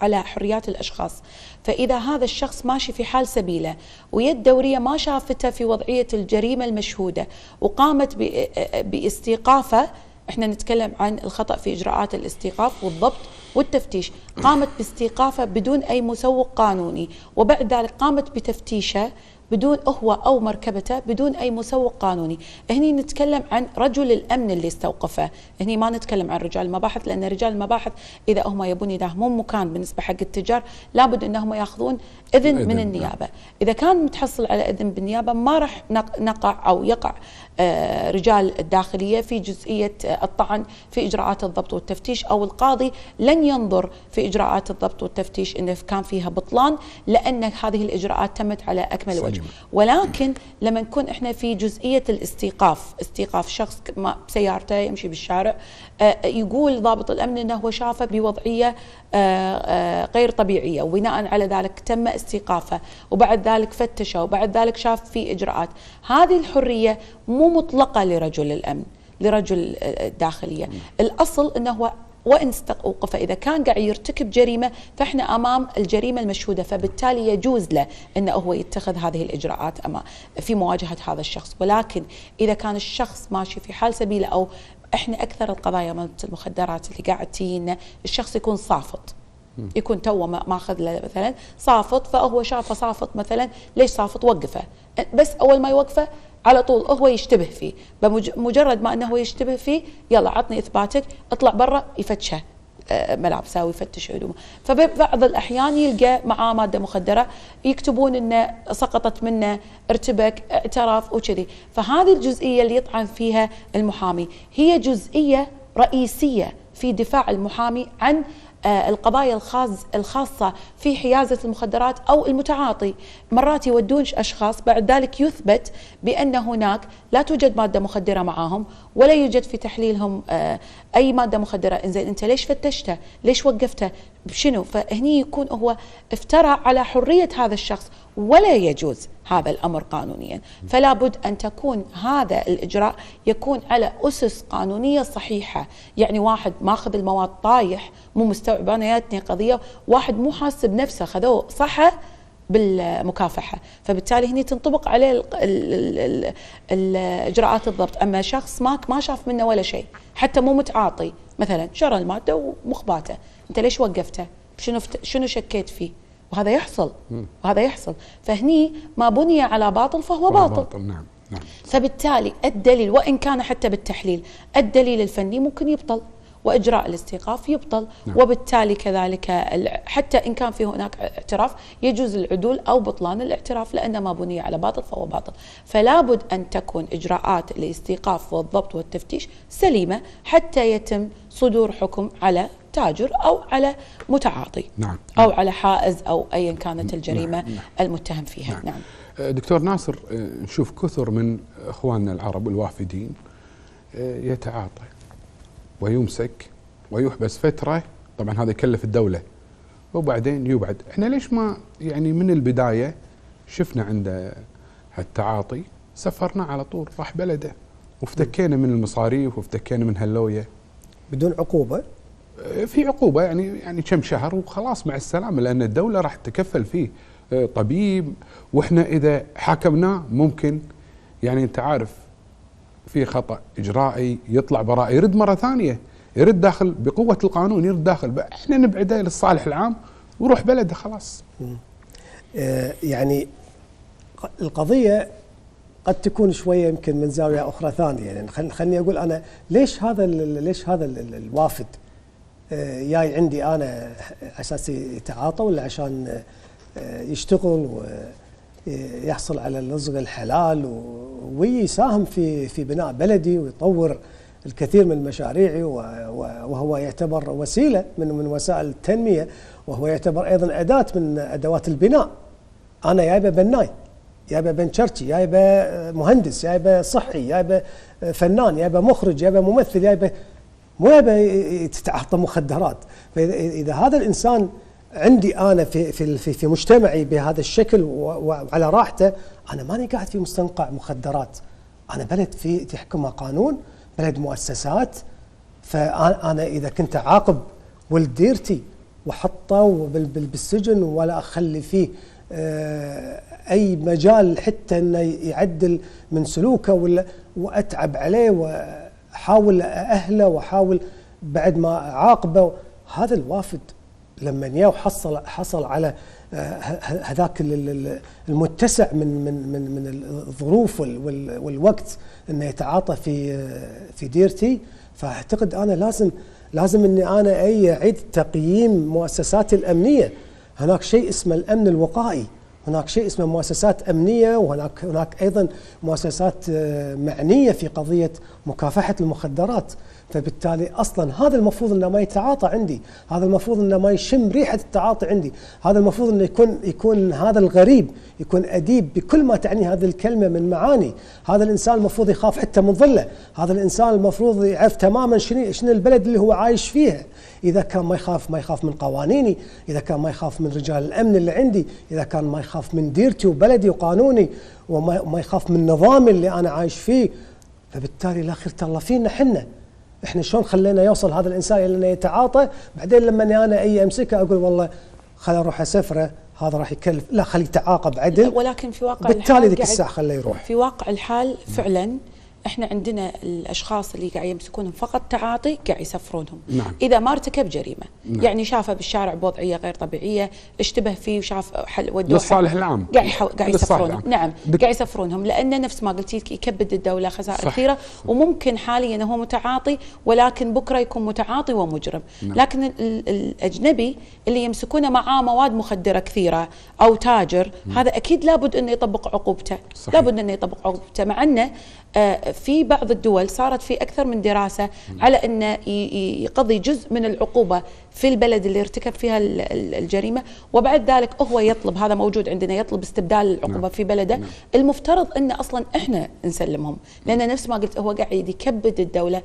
على حريات الأشخاص. فإذا هذا الشخص ماشي في حال سبيله ويد دورية ما شافته في وضعية الجريمة المشهودة وقامت باستيقافه، احنا نتكلم عن الخطأ في إجراءات الاستيقاف والضبط والتفتيش، قامت باستيقافه بدون أي مسوق قانوني، وبعد ذلك قامت بتفتيشه بدون هو أو مركبته بدون أي مسوق قانوني. هني نتكلم عن رجل الأمن اللي استوقفه، هني ما نتكلم عن رجال المباحث، لأن رجال المباحث إذا هم يبون يداهمون مكان بالنسبة حق التجار لابد أنهم يأخذون إذن من النيابة. إذا كان متحصل على إذن بالنيابة ما راح نقع أو يقع رجال الداخلية في جزئية الطعن في إجراءات الضبط والتفتيش، أو القاضي لن ينظر في إجراءات الضبط والتفتيش إن كان فيها بطلان، لأن هذه الإجراءات تمت على أكمل وجه. ولكن لما نكون إحنا في جزئية الاستيقاف، استيقاف شخص بسيارته يمشي بالشارع، يقول ضابط الأمن أنه هو شافه بوضعية غير طبيعية، وبناء على ذلك تم استيقافه، وبعد ذلك فتشه، وبعد ذلك شاف في إجراءات. هذه الحرية مو مطلقة لرجل الأمن، لرجل الداخلية. الأصل أنه هو وإن استوقف إذا كان قاعد يرتكب جريمة فإحنا أمام الجريمة المشهودة، فبالتالي يجوز له أنه هو يتخذ هذه الإجراءات في مواجهة هذا الشخص. ولكن إذا كان الشخص ماشي في حال سبيله، أو إحنا أكثر القضايا مالت المخدرات اللي قاعد تجينا الشخص يكون صافط، يكون توه ماخذ له مثلا صافط، فهو شافه صافط مثلا، ليش صافط؟ وقفه، بس أول ما يوقفه على طول هو يشتبه فيه، بمجرد ما أنه يشتبه فيه يلا عطني إثباتك، اطلع برا، يفتشه ملابسه ويفتش هدومه. فبعض الأحيان يلقى معاه مادة مخدرة، يكتبون أنه سقطت منه، ارتبك، اعترف وكذي. فهذه الجزئية اللي يطعن فيها المحامي هي جزئية رئيسية في دفاع المحامي عن القضايا الخاصة في حيازة المخدرات أو المتعاطي. مرات يودون أشخاص بعد ذلك يثبت بأن هناك لا توجد مادة مخدرة معاهم، ولا يوجد في تحليلهم أي مادة مخدرة. إنزين أنت ليش فتشته؟ ليش وقفته؟ بشنو؟ فهني يكون هو افترى على حرية هذا الشخص، ولا يجوز هذا الأمر قانونيا. فلا بد أن تكون هذا الإجراء يكون على أسس قانونية صحيحة. يعني واحد ماخذ المواد طايح، مو مستوعب، أنا جاتني قضية واحد مو حاسب نفسه خذوه صحة بالمكافحة، فبالتالي هني تنطبق عليه الإجراءات الضبط. أما شخص ما شاف منه ولا شيء، حتى مو متعاطي، مثلا شرى المادة ومخباته، أنت ليش وقفته؟ شنو شكيت فيه؟ وهذا يحصل، وهذا يحصل. فهني ما بني على باطل فهو باطل. نعم. فبالتالي الدليل وإن كان حتى بالتحليل الدليل الفني ممكن يبطل، وإجراء الاستيقاف يبطل. وبالتالي كذلك حتى إن كان في هناك اعتراف يجوز العدول أو بطلان الاعتراف، لأن ما بني على باطل فهو باطل. فلا بد أن تكون إجراءات الاستيقاف والضبط والتفتيش سليمة حتى يتم صدور حكم على تاجر أو على متعاطي، أو على حائز، أو أيا كانت الجريمة المتهم فيها. نعم. دكتور ناصر، نشوف كثر من إخواننا العرب الوافدين يتعاطى ويمسك ويحبس فترة، طبعا هذا يكلف الدولة، وبعدين يبعد. احنا ليش ما يعني من البداية شفنا عنده هالتعاطي سفرنا على طول راح بلده، وافتكينا من المصاريف وافتكينا من هاللوية بدون عقوبة؟ في عقوبة يعني كم شهر وخلاص مع السلامة، لأن الدولة راح تتكفل فيه طبيب، واحنا إذا حاكمناه ممكن يعني أنت عارف في خطأ إجرائي يطلع براءة، يرد مرة ثانية، يرد داخل بقوة القانون، يرد داخل، احنا نبعده للصالح العام وروح بلده خلاص. يعني القضية قد تكون شوية يمكن من زاوية أخرى ثانية. يعني خلني أقول أنا ليش هذا الوافد جاي عندي أنا أساس يتعاطى، ولا عشان يشتغل ويحصل على الرزق الحلال ويساهم في بناء بلدي ويطور الكثير من مشاريعي، وهو يعتبر وسيلة من وسائل التنمية، وهو يعتبر أيضا أداة من أدوات البناء. أنا جايبه بناي، جايبه بنشرتي، جايبه مهندس، جايبه صحي، جايبه فنان، جايبه مخرج، جايبه ممثل، جايبه مو جايبه يتعاطى مخدرات. فإذا هذا الإنسان عندي أنا في مجتمعي بهذا الشكل وعلى راحته، أنا ماني قاعد في مستنقع مخدرات، أنا بلد في تحكمها قانون، بلد مؤسسات. فأنا إذا كنت عاقب ولد ديرتي وحطه بالسجن ولا أخلي فيه أي مجال حتى أنه يعدل من سلوكه، وأتعب عليه وأحاول أهله وأحاول بعد ما أعاقبه، هذا الوافد لما جاء حصل على هذاك المتسع من الظروف والوقت انه يتعاطى في ديرتي، فاعتقد انا لازم اني انا اعيد تقييم مؤسساتي الامنيه. هناك شيء اسمه الامن الوقائي، هناك شيء اسمه مؤسسات امنيه، وهناك ايضا مؤسسات معنيه في قضيه مكافحه المخدرات. فبالتالي اصلا هذا المفروض انه ما يتعاطى عندي، هذا المفروض انه ما يشم ريحه التعاطي عندي، هذا المفروض انه يكون هذا الغريب يكون اديب بكل ما تعني هذه الكلمه من معاني. هذا الانسان المفروض يخاف حتى من ظله، هذا الانسان المفروض يعرف تماما شنو البلد اللي هو عايش فيها. اذا كان ما يخاف من قوانيني، اذا كان ما يخاف من رجال الامن اللي عندي، اذا كان ما يخاف من ديرتي وبلدي وقانوني، وما يخاف من نظامي اللي انا عايش فيه، فبالتالي لا خير الله فينا احنا شلون خلينا يوصل هذا الانسان الى انه يتعاطى؟ بعدين لما انا امسكه اقول والله خل اروح اسفره، هذا راح يكلف، لا خليه يتعاقب عدل. ولكن في واقع بالتالي ذيك الساعه خليه يروح. في واقع الحال فعلا احنا عندنا الاشخاص اللي قاعد يمسكونهم فقط تعاطي قاعد يسفرونهم. نعم. اذا ما ارتكب جريمه، نعم. يعني شافه بالشارع بوضعيه غير طبيعيه، اشتبه فيه وشاف حل ودوه للصالح العام قاعد يسفرونهم. نعم قاعد يسفرونهم، لان نفس ما قلتي يكبد الدوله خسائر كثيره، وممكن حاليا هو متعاطي ولكن بكره يكون متعاطي ومجرم. نعم. لكن الاجنبي اللي يمسكونه معاه مواد مخدره كثيره او تاجر، هذا اكيد لابد انه يطبق عقوبته. صحيح. لابد انه يطبق عقوبته، مع انه في بعض الدول صارت في أكثر من دراسة على أنه يقضي جزء من العقوبة في البلد اللي ارتكب فيها الجريمة، وبعد ذلك هو يطلب، هذا موجود عندنا، يطلب استبدال العقوبة في بلده. المفترض أن أصلا إحنا نسلمهم، لأن نفس ما قلت هو قاعد يكبد الدولة،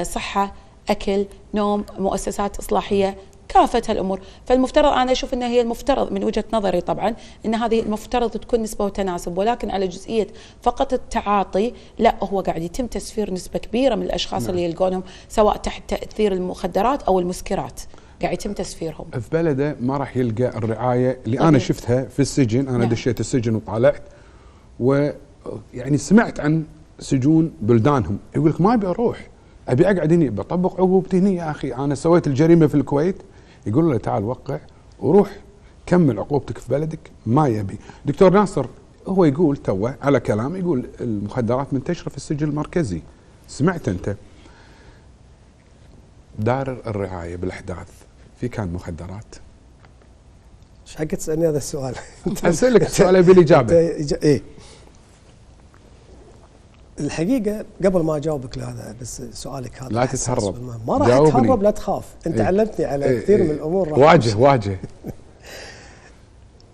صحة، أكل، نوم، مؤسسات إصلاحية، كافة هالأمور. فالمفترض أنا أشوف أنها هي المفترض من وجهة نظري طبعا أن هذه المفترض تكون نسبة وتناسب، ولكن على جزئية فقط التعاطي لا، هو قاعد يتم تسفير نسبة كبيرة من الأشخاص اللي يلقونهم سواء تحت تأثير المخدرات أو المسكرات، قاعد يتم تسفيرهم. في بلده ما راح يلقى الرعاية اللي أنا شفتها في السجن. أنا دشيت السجن وطالعت، ويعني سمعت عن سجون بلدانهم يقول لك ما أبي أروح، أبي أقعد هني بطبق عقوبتي هني. يا أخي أنا سويت الجريمة في الكويت، يقول له تعال وقع وروح كمل عقوبتك في بلدك. ما يبي. دكتور ناصر هو يقول توه على كلام، يقول المخدرات منتشرة في السجن المركزي. سمعت أنت دار الرعاية بالأحداث في كان مخدرات؟ ايش حق تسألني هذا السؤال؟ أسألك السؤال بالإجابة. إيه الحقيقة قبل ما أجاوبك لهذا بس سؤالك هذا لا تتهرب، ما راح أتهرب، لا تخاف. أنت علمتني على كثير من الأمور. واجه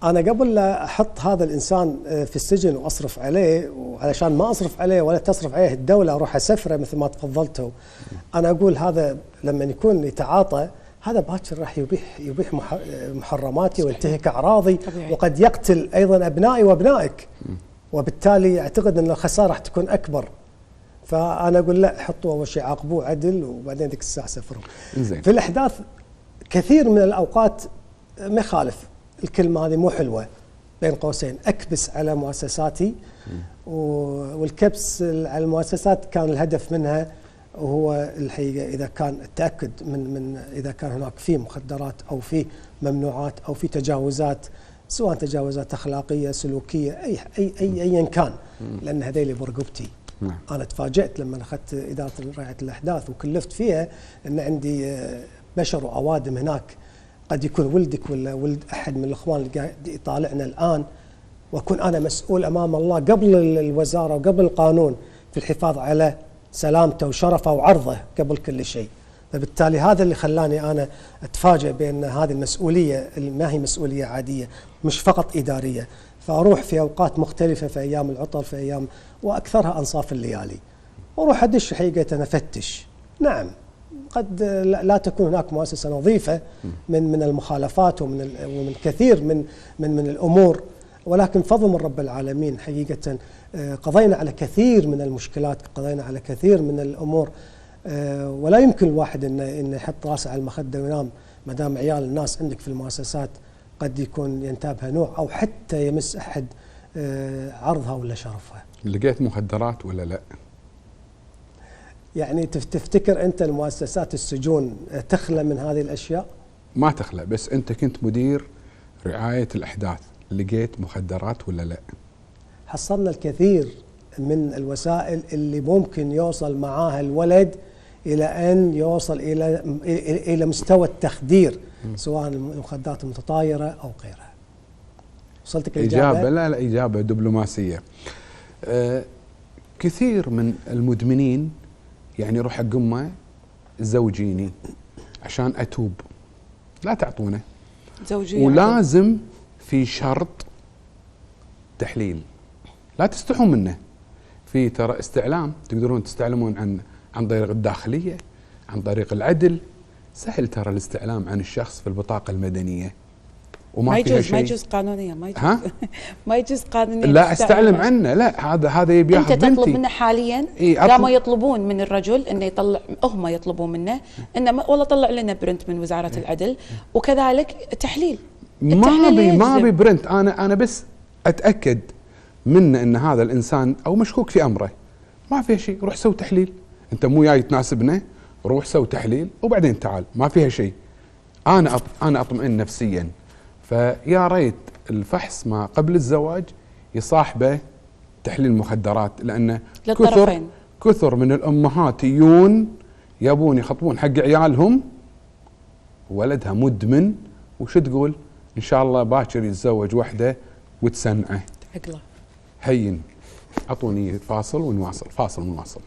أنا قبل لا أحط هذا الإنسان في السجن وأصرف عليه، وعلشان ما أصرف عليه ولا تصرف عليه الدولة أروح أسفره مثل ما تفضلتوا، أنا أقول هذا لما يكون يتعاطى هذا باكر راح يبيح محرماتي وينتهك أعراضي، وقد يقتل أيضا أبنائي وأبنائك، وبالتالي أعتقد أن الخسارة راح تكون أكبر. فأنا أقول لا، حطوا أول شيء عاقبوه عدل، وبعدين ذيك الساعة سفروا. في الأحداث كثير من الأوقات ما يخالف الكلمة هذه مو حلوة، بين قوسين أكبس على مؤسساتي، والكبس على المؤسسات كان الهدف منها وهو الحقيقة إذا كان التأكد من إذا كان هناك في مخدرات أو في ممنوعات أو في تجاوزات، سواء تجاوزات أخلاقية سلوكية أيا كان، لأن هذيلي برقبتي. أنا تفاجأت لما أخذت إدارة رعاية الأحداث وكلفت فيها أن عندي بشر وأوادم هناك، قد يكون ولدك ولا ولد أحد من الإخوان اللي قاعد يطالعنا الآن، وأكون أنا مسؤول أمام الله قبل الوزارة وقبل القانون في الحفاظ على سلامته وشرفه وعرضه قبل كل شيء. فبالتالي هذا اللي خلاني أنا أتفاجأ بأن هذه المسؤولية ما هي مسؤولية عادية، مش فقط إدارية. فأروح في أوقات مختلفة، في أيام العطل، في أيام وأكثرها أنصاف الليالي، وأروح أدش حقيقة أنا أفتش. نعم قد لا تكون هناك مؤسسة نظيفة من المخالفات ومن كثير من الأمور، ولكن فضل من رب العالمين حقيقة قضينا على كثير من المشكلات، قضينا على كثير من الأمور، ولا يمكن الواحد إنه يحط راسه على المخدة وينام ما دام عيال الناس عندك في المؤسسات قد يكون ينتابها نوع أو حتى يمس أحد عرضها ولا شرفها. لقيت مخدرات ولا لا؟ يعني تفتكر أنت المؤسسات السجون تخلى من هذه الأشياء؟ ما تخلى، بس أنت كنت مدير رعاية الأحداث، لقيت مخدرات ولا لا؟ حصلنا الكثير من الوسائل اللي ممكن يوصل معاها الولد إلى أن يوصل إلى مستوى التخدير، سواء المخدرات المتطايرة أو غيرها. وصلتك الإجابة؟ لا إجابة دبلوماسية. كثير من المدمنين يعني يروح حق امه زوجيني عشان اتوب، لا تعطونه زوجية، ولازم في شرط تحليل، لا تستحون منه. في ترى استعلام تقدرون تستعلمون عن طريق الداخلية، عن طريق العدل، سهل ترى الاستعلام عن الشخص في البطاقة المدنية وما فيها شيء. ما يجوز قانونيا، ما يجوز. ما يجوز قانونيا. لا استعلم عنه، لا هذا يبي ياخذ بنتي. انت تطلب منه حاليا، قاموا يطلبون من الرجل انه يطلع، هم يطلبون منه انه والله طلع لنا برنت من وزارة العدل، وكذلك تحليل. ما بي برنت، انا بس اتاكد منه ان هذا الانسان او مشكوك في امره ما فيها شيء، روح سوي تحليل. انت مو جاي تناسبنا، روح سوي تحليل وبعدين تعال، ما فيها شيء. انا اطمئن نفسيا. فيا ريت الفحص ما قبل الزواج يصاحبه تحليل مخدرات، لأن كثر من الأمهات يبون يخطبون حق عيالهم ولدها مدمن، وش تقول؟ إن شاء الله باكر يتزوج وحده وتسنعه. عقله هين. أعطوني فاصل ونواصل.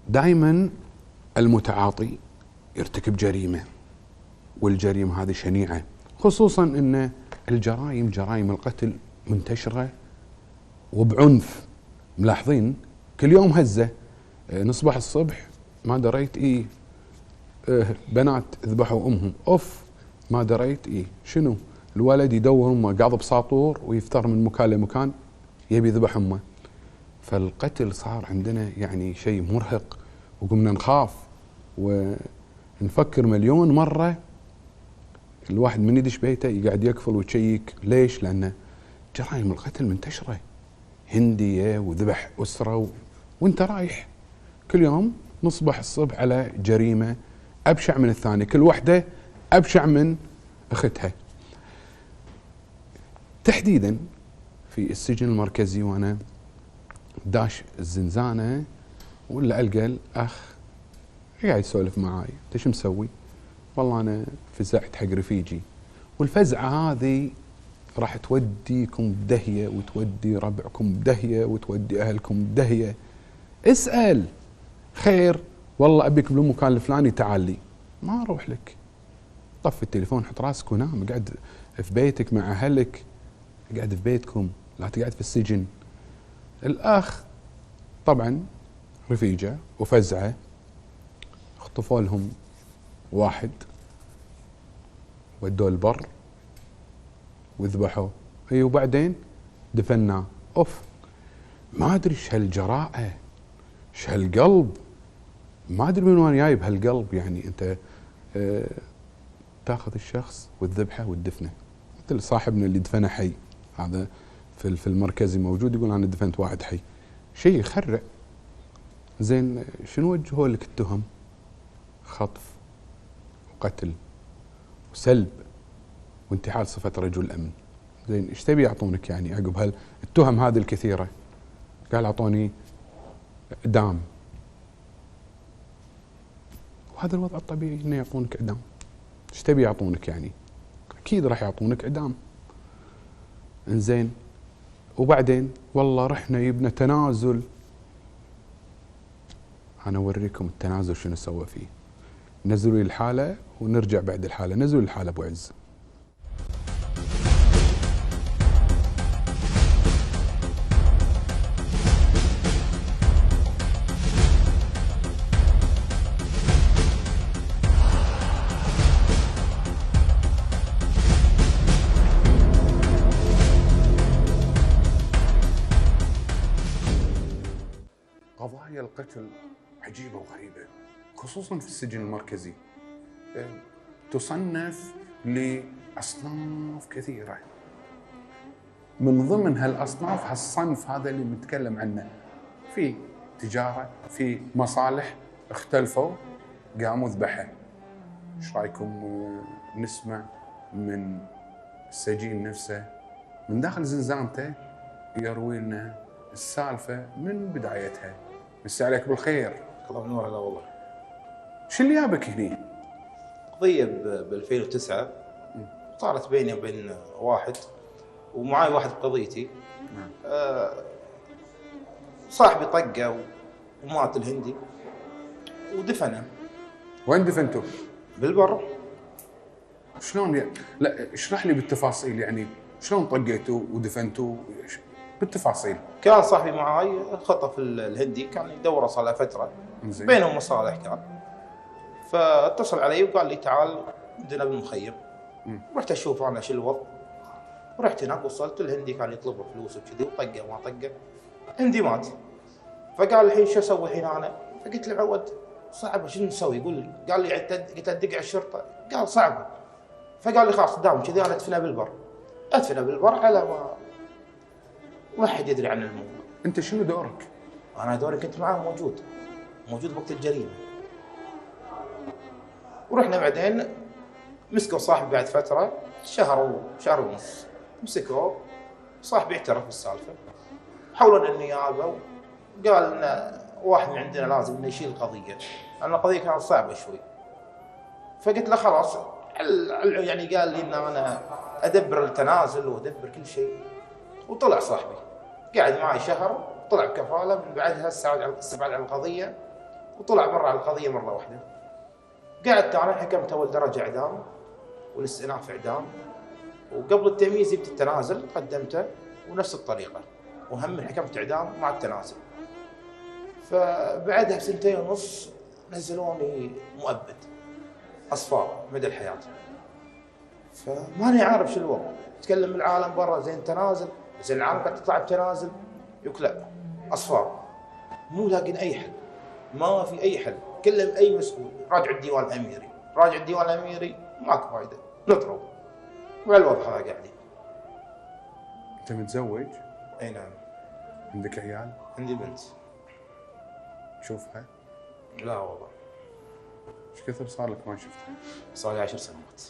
دائما المتعاطي يرتكب جريمة، والجريمة هذه شنيعة، خصوصا ان جرائم القتل منتشرة وبعنف. ملاحظين كل يوم هزة، نصبح الصبح ما دريت بنات ذبحوا امهم، ما دريت شنو، الولد يدور امه قاعد بساطور ويفتر من مكان لمكان يبي يذبح امه. فالقتل صار عندنا يعني شيء مرهق، وقمنا نخاف ونفكر مليون مرة الواحد من يدش بيته يقعد يقفل ويشيك. ليش؟ لأن جرائم القتل منتشرة، هندية وذبح أسرة وانت رايح كل يوم نصبح الصبح على جريمة أبشع من الثانية، كل واحدة أبشع من أختها. تحديدا في السجن المركزي وأنا داش الزنزانة ولا ألقى الأخ قاعد يسولف معاي، انت شو مسوي؟ والله أنا فزعت حق رفيجي. والفزعة هذه راح توديكم بدهية، وتودي ربعكم بدهية، وتودي أهلكم بدهية. اسأل خير، والله أبيك بالمكان الفلاني تعال لي، ما أروح لك. طفي التليفون، حط راسك ونام، قاعد في بيتك مع أهلك، قاعد في بيتكم، لا تقعد في السجن. الأخ طبعا رفيجة وفزعة، اخطفوا لهم واحد ودوه البر وذبحوه، وبعدين دفناه. ما ادري ايش هالجراءة، ايش هالقلب، ما ادري من وين جايب هالقلب. يعني انت تاخذ الشخص وتذبحه وتدفنه. مثل صاحبنا اللي دفنه حي، هذا في المركزي موجود، يقول انا دفنت واحد حي، شيء يخرع. زين شنو وجهوا لك التهم؟ خطف وقتل وسلب وانتحال صفة رجل أمن. زين ايش تبي يعطونك يعني عقب هالتهم هذه الكثيرة؟ قال اعطوني اعدام. وهذا الوضع الطبيعي انه يعطونك اعدام. ايش تبي يعطونك يعني؟ اكيد راح يعطونك اعدام. انزين وبعدين والله رحنا يبنى تنازل. انا اوريكم التنازل شنو سوى فيه. نزلوا لي الحالة ونرجع بعد الحالة. نزلوا الحالة ابو عز. قضايا القتل عجيبة وغريبة، خصوصا في السجن المركزي. تصنف لأصناف كثيرة، من ضمن هالأصناف هالصنف هذا اللي نتكلم عنه، في تجارة، في مصالح اختلفوا قاموا ذبحوا. ايش رايكم نسمع من السجين نفسه من داخل زنزانته يروي لنا السالفة من بدايتها؟ مسي عليك بالخير. الله ينور. هلا والله. شو اللي جابك هني؟ قضية ب 2009 صارت بيني وبين واحد، ومعاي واحد بقضيتي. صاحبي طقه ومات الهندي ودفنه. وين دفنته؟ بالبر. شلون يعني؟ لا اشرح لي بالتفاصيل، يعني شلون طقيته ودفنته بالتفاصيل. كان صاحبي معاي خطف الهندي، كان يدوره صار له فترة، بينهم مصالح كان. فاتصل علي وقال لي تعال عندنا بالمخيم. رحت اشوف انا شو الوضع، ورحت هناك وصلت. الهندي كان يطلب فلوس وكذي وطقه ما طقه، الهندي مات. فقال الحين شو اسوي الحين انا؟ فقلت له عود صعبه شنو نسوي؟ يقول لي، قال لي قلت ادق على الشرطه، قال صعبه. فقال لي خلاص دام كذي انا ادفنه بالبر. ادفنه بالبر على ما حد يدري عن الموضوع. انت شنو دورك؟ انا دوري كنت معاه موجود وقت الجريمه. ورحنا بعدين مسكوا صاحبي بعد فتره، شهر ونص مسكوه. صاحبي اعترف بالسالفه، حولنا النيابه وقال لنا واحد من عندنا لازم يشيل القضيه، لان القضيه كانت صعبه شوي. فقلت له خلاص، يعني قال لي ان انا ادبر التنازل وادبر كل شيء. وطلع صاحبي قاعد معي شهر، طلع بكفاله. من بعدها استبعد عن القضيه وطلع برا القضيه مره واحده. قعدت انا حكمت اول درجه اعدام والاستئناف اعدام، وقبل التمييز جبت التنازل قدمته ونفس الطريقه، وهم حكمت اعدام مع التنازل. فبعدها بسنتين ونص نزلوني مؤبد اصفار مدى الحياه. فماني عارف شو الوضع، تكلم العالم برا زين تنازل، زين العالم قاعد تطلع بتنازل، يقول لا اصفار. مو لاقين اي حل، ما في اي حل. كلم اي مسؤول، راجع الديوان الاميري، ماكو فايده، نضرب. وعلى الوضع هذا قاعدين. انت متزوج؟ اي نعم. عندك عيال؟ عندي بنت. تشوفها؟ لا والله. ايش كثر صار لك ما شفتها؟ صار لي 10 سنوات.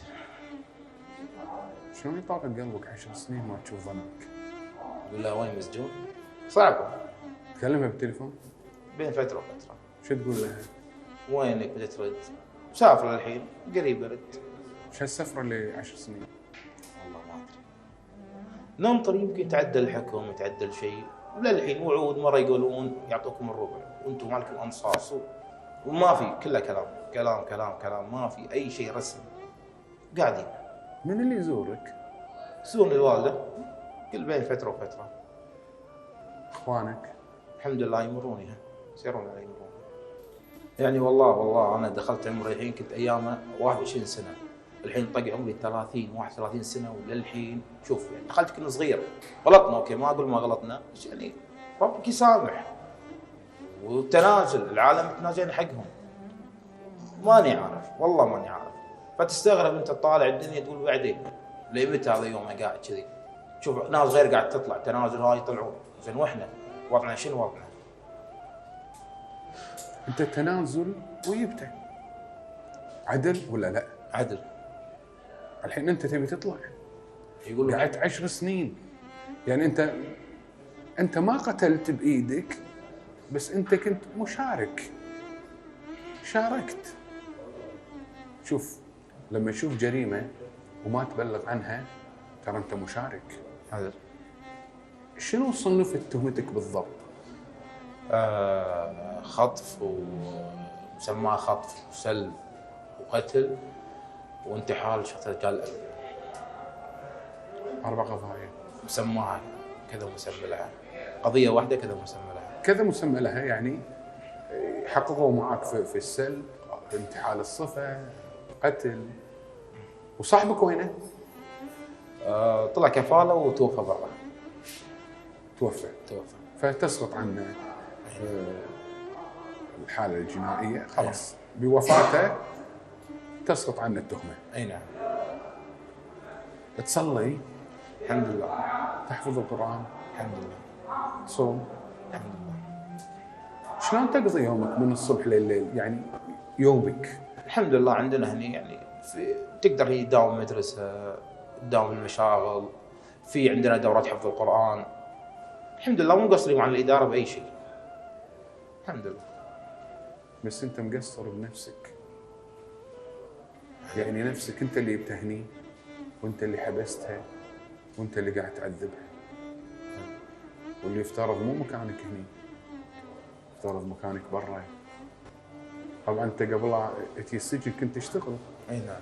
شلون يطاق قلبك 10 سنين ما تشوف ظنك؟ اقول لها وين مسجون؟ صعبه. تكلمها بالتليفون؟ بين فتره وفتره. شو تقول لها؟ وينك بدك ترد؟ مسافره الحين، قريب ارد. ايش هالسفره اللي 10 سنين؟ والله ما ادري. ننطر يمكن يتعدل الحكم، يتعدل شيء، وللحين وعود. مره يقولون يعطوكم الربع وانتم مالكم انصاص، وما في، كله كلام، ما في اي شيء رسمي. قاعدين. من اللي يزورك؟ تزورني الوالده كل بين فتره وفتره. اخوانك؟ الحمد لله يمرونها، يسيرون علي يمرون. يعني والله انا دخلت عمري الحين كنت ايامه 21 سنه، الحين طق عمري 31 سنه، وللحين شوف يعني دخلت كنا صغير. غلطنا اوكي، ما اقول ما غلطنا، بس يعني ربك يسامح. والتنازل العالم متنازلين حقهم. ماني عارف، والله ماني عارف. فتستغرب انت تطالع الدنيا تقول بعدين لمتى هذا يوم قاعد كذي. شوف ناس غير قاعد تطلع تنازل، هاي يطلعون زين، واحنا وضعنا شنو وضعنا؟ انت تنازل ويبته عدل ولا لا؟ عدل. الحين انت تبي تطلع، يقولوا قعدت 10 سنين، يعني انت ما قتلت بايدك، بس انت كنت مشارك، شاركت. شوف لما تشوف جريمه وما تبلغ عنها ترى انت مشارك. عدل. شنو صنفت تهمتك بالضبط؟ خطف ومسماه خطف وسلب وقتل وانتحال شخص رجال. 4 قضايا مسماها كذا ومسمى لها، قضيه واحده كذا ومسمى لها، كذا مسمى لها. يعني حققوا معك في السلب، انتحال الصفه، قتل. وصاحبك وينه؟ طلع كفاله وتوفى برا. توفى. فتسقط عنه الحالة الجنائية خلاص بوفاته تسقط عنه التهمة. اي نعم. تصلي الحمد لله. تحفظ القرآن الحمد لله. تصوم. الحمد لله. شلون تقضي يومك من الصبح لليل يعني يومك؟ الحمد لله عندنا هني يعني تقدر هي تداوم مدرسة، تداوم المشاغل، في عندنا دورات حفظ القرآن. الحمد لله مو مقصرين عن الإدارة بأي شيء. الحمد لله. بس انت مقصر بنفسك، يعني نفسك انت اللي بتهني وانت اللي حبستها وانت اللي قاعد تعذبها، واللي يفترض مو مكانك هني، يفترض مكانك برا. طبعا انت قبل تجي السجن كنت تشتغل. اي نعم.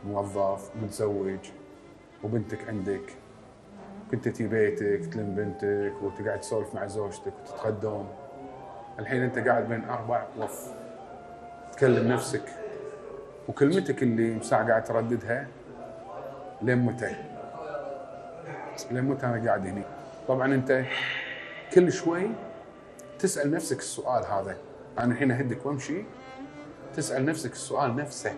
موظف متزوج وبنتك عندك، كنت تجي بيتك تلم بنتك وتقعد تسولف مع زوجتك وتتقدم. الحين انت قاعد بين 4 وف، تكلم نفسك وكلمتك اللي مساعة قاعد ترددها لين متى؟ لين متى انا قاعد هني؟ طبعا انت كل شوي تسأل نفسك السؤال هذا. انا الحين اهدك وامشي تسأل نفسك السؤال نفسه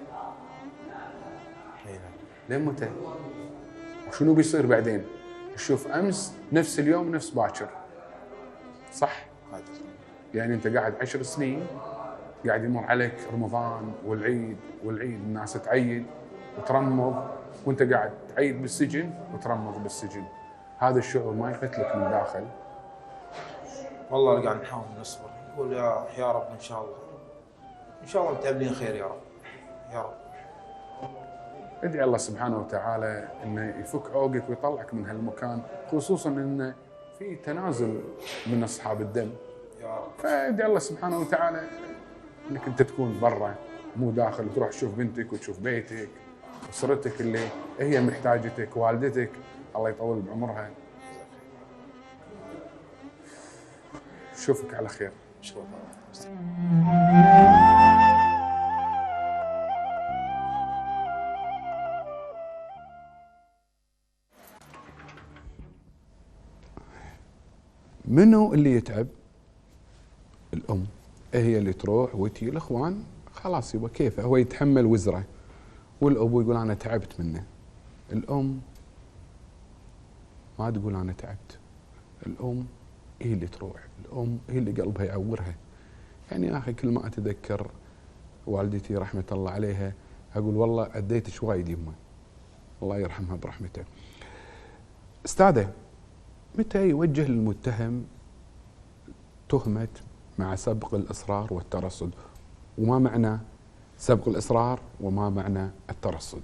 لين متى؟ وشنو بيصير بعدين؟ تشوف امس نفس اليوم نفس باكر، صح؟ يعني انت قاعد 10 سنين قاعد يمر عليك رمضان والعيد الناس تعيد وترمض، وانت قاعد تعيد بالسجن وترمض بالسجن. هذا الشعور ما يقتلك من داخل؟ والله قاعد نحاول نصبر، نقول يا رب ان شاء الله، ان شاء الله متقبلين خير يا رب، يا رب. ادعي الله سبحانه وتعالى انه يفك عوقك ويطلعك من هالمكان، خصوصا انه في تنازل من اصحاب الدم. يا رب. فادعي الله سبحانه وتعالى انك انت تكون برا مو داخل، وتروح تشوف بنتك وتشوف بيتك واسرتك اللي هي محتاجتك، والدتك الله يطول بعمرها. اشوفك على خير. شكرا. منو اللي يتعب؟ الام، هي اللي تروح وتجي. الاخوان خلاص يبقى كيفه، هو يتحمل وزره، والابو يقول انا تعبت منه. الام ما تقول انا تعبت، الام هي اللي تروح، الام هي اللي قلبها يعورها. يعني يا اخي كل ما اتذكر والدتي رحمه الله عليها اقول والله اديتش وايد يمه، الله يرحمها برحمته. استاذه، متى يوجه للمتهم تهمه مع سبق الاصرار والترصد؟ وما معنى سبق الاصرار وما معنى الترصد؟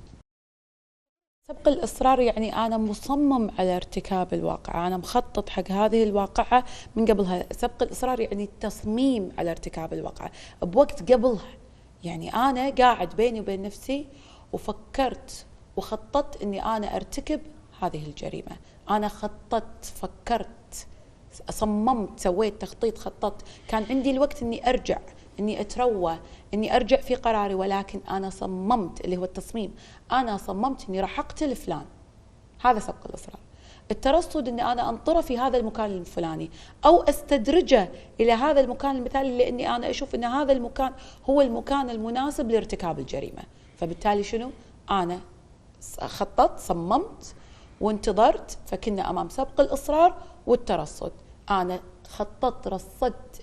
سبق الإصرار يعني أنا مصمم على ارتكاب الواقعة، أنا مخطط حق هذه الواقعة من قبلها. سبق الإصرار يعني التصميم على ارتكاب الواقعة بوقت قبلها، يعني أنا قاعد بيني وبين نفسي وفكرت وخططت أني أنا أرتكب هذه الجريمة. أنا خططت، فكرت، صممت، سويت تخطيط، خططت. كان عندي الوقت أني أرجع، أني أتروى، أني أرجع في قراري، ولكن أنا صممت، اللي هو التصميم. أنا صممت أني راح أقتل فلان، هذا سبق الإصرار. الترصد أني أنا أنطره في هذا المكان الفلاني أو أستدرجه إلى هذا المكان المثالي، لأني أنا أشوف أن هذا المكان هو المكان المناسب لارتكاب الجريمة. فبالتالي شنو؟ أنا خططت، صممت وانتظرت، فكنا أمام سبق الإصرار والترصد. أنا خططت، رصدت،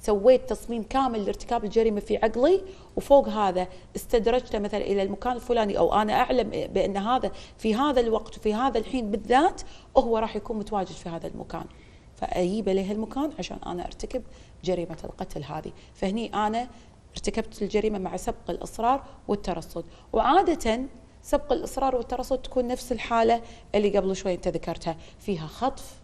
سويت تصميم كامل لارتكاب الجريمة في عقلي، وفوق هذا استدرجته مثلا إلى المكان الفلاني، أو أنا أعلم بأن هذا في هذا الوقت وفي هذا الحين بالذات هو راح يكون متواجد في هذا المكان، فأجيب له المكان عشان أنا أرتكب جريمة القتل هذه. فهني أنا ارتكبت الجريمة مع سبق الإصرار والترصد. وعادة سبق الإصرار والترصد تكون نفس الحالة اللي قبل شوي أنت ذكرتها، فيها خطف،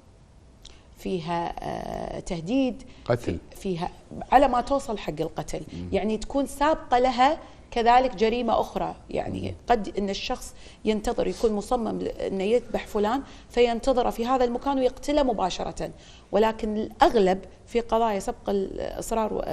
فيها تهديد، قتل، فيها على ما توصل حق القتل. يعني تكون سابقة لها كذلك جريمة أخرى. يعني قد أن الشخص ينتظر، يكون مصمم أنه يذبح فلان فينتظره في هذا المكان ويقتله مباشرة، ولكن الأغلب في قضايا سبق الإصرار،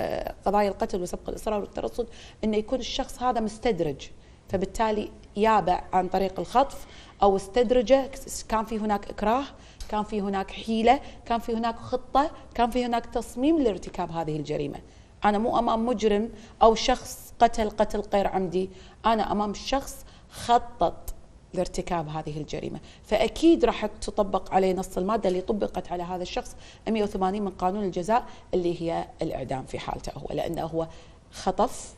قضايا القتل وسبق الإصرار والترصد، أنه يكون الشخص هذا مستدرج، فبالتالي يابع عن طريق الخطف أو استدرجه، كان في هناك إكراه، كان في هناك حيلة، كان في هناك خطة، كان في هناك تصميم لارتكاب هذه الجريمة. أنا مو أمام مجرم أو شخص قتل غير عمدي، أنا أمام شخص خطط لارتكاب هذه الجريمة. فأكيد راح تطبق عليه نص المادة اللي طبقت على هذا الشخص 180 من قانون الجزاء، اللي هي الإعدام في حالته هو، لأنه هو خطف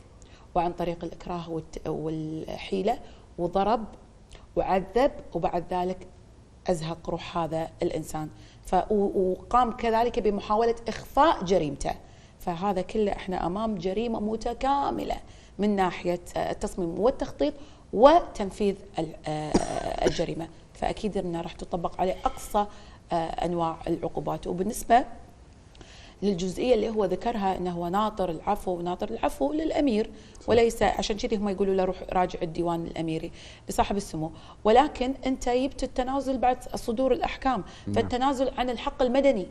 وعن طريق الإكراه والحيلة وضرب وعذب، وبعد ذلك أزهق روح هذا الإنسان، وقام كذلك بمحاولة إخفاء جريمته. فهذا كله احنا أمام جريمة متكاملة من ناحية التصميم والتخطيط وتنفيذ الجريمة، فأكيد أنه راح تطبق عليه أقصى أنواع العقوبات. وبالنسبة للجزئية اللي هو ذكرها أنه هو ناطر العفو للأمير، وليس عشان كذي هم يقولوا له روح راجع الديوان الأميري لصاحب السمو، ولكن أنت جبت التنازل بعد صدور الأحكام، فالتنازل عن الحق المدني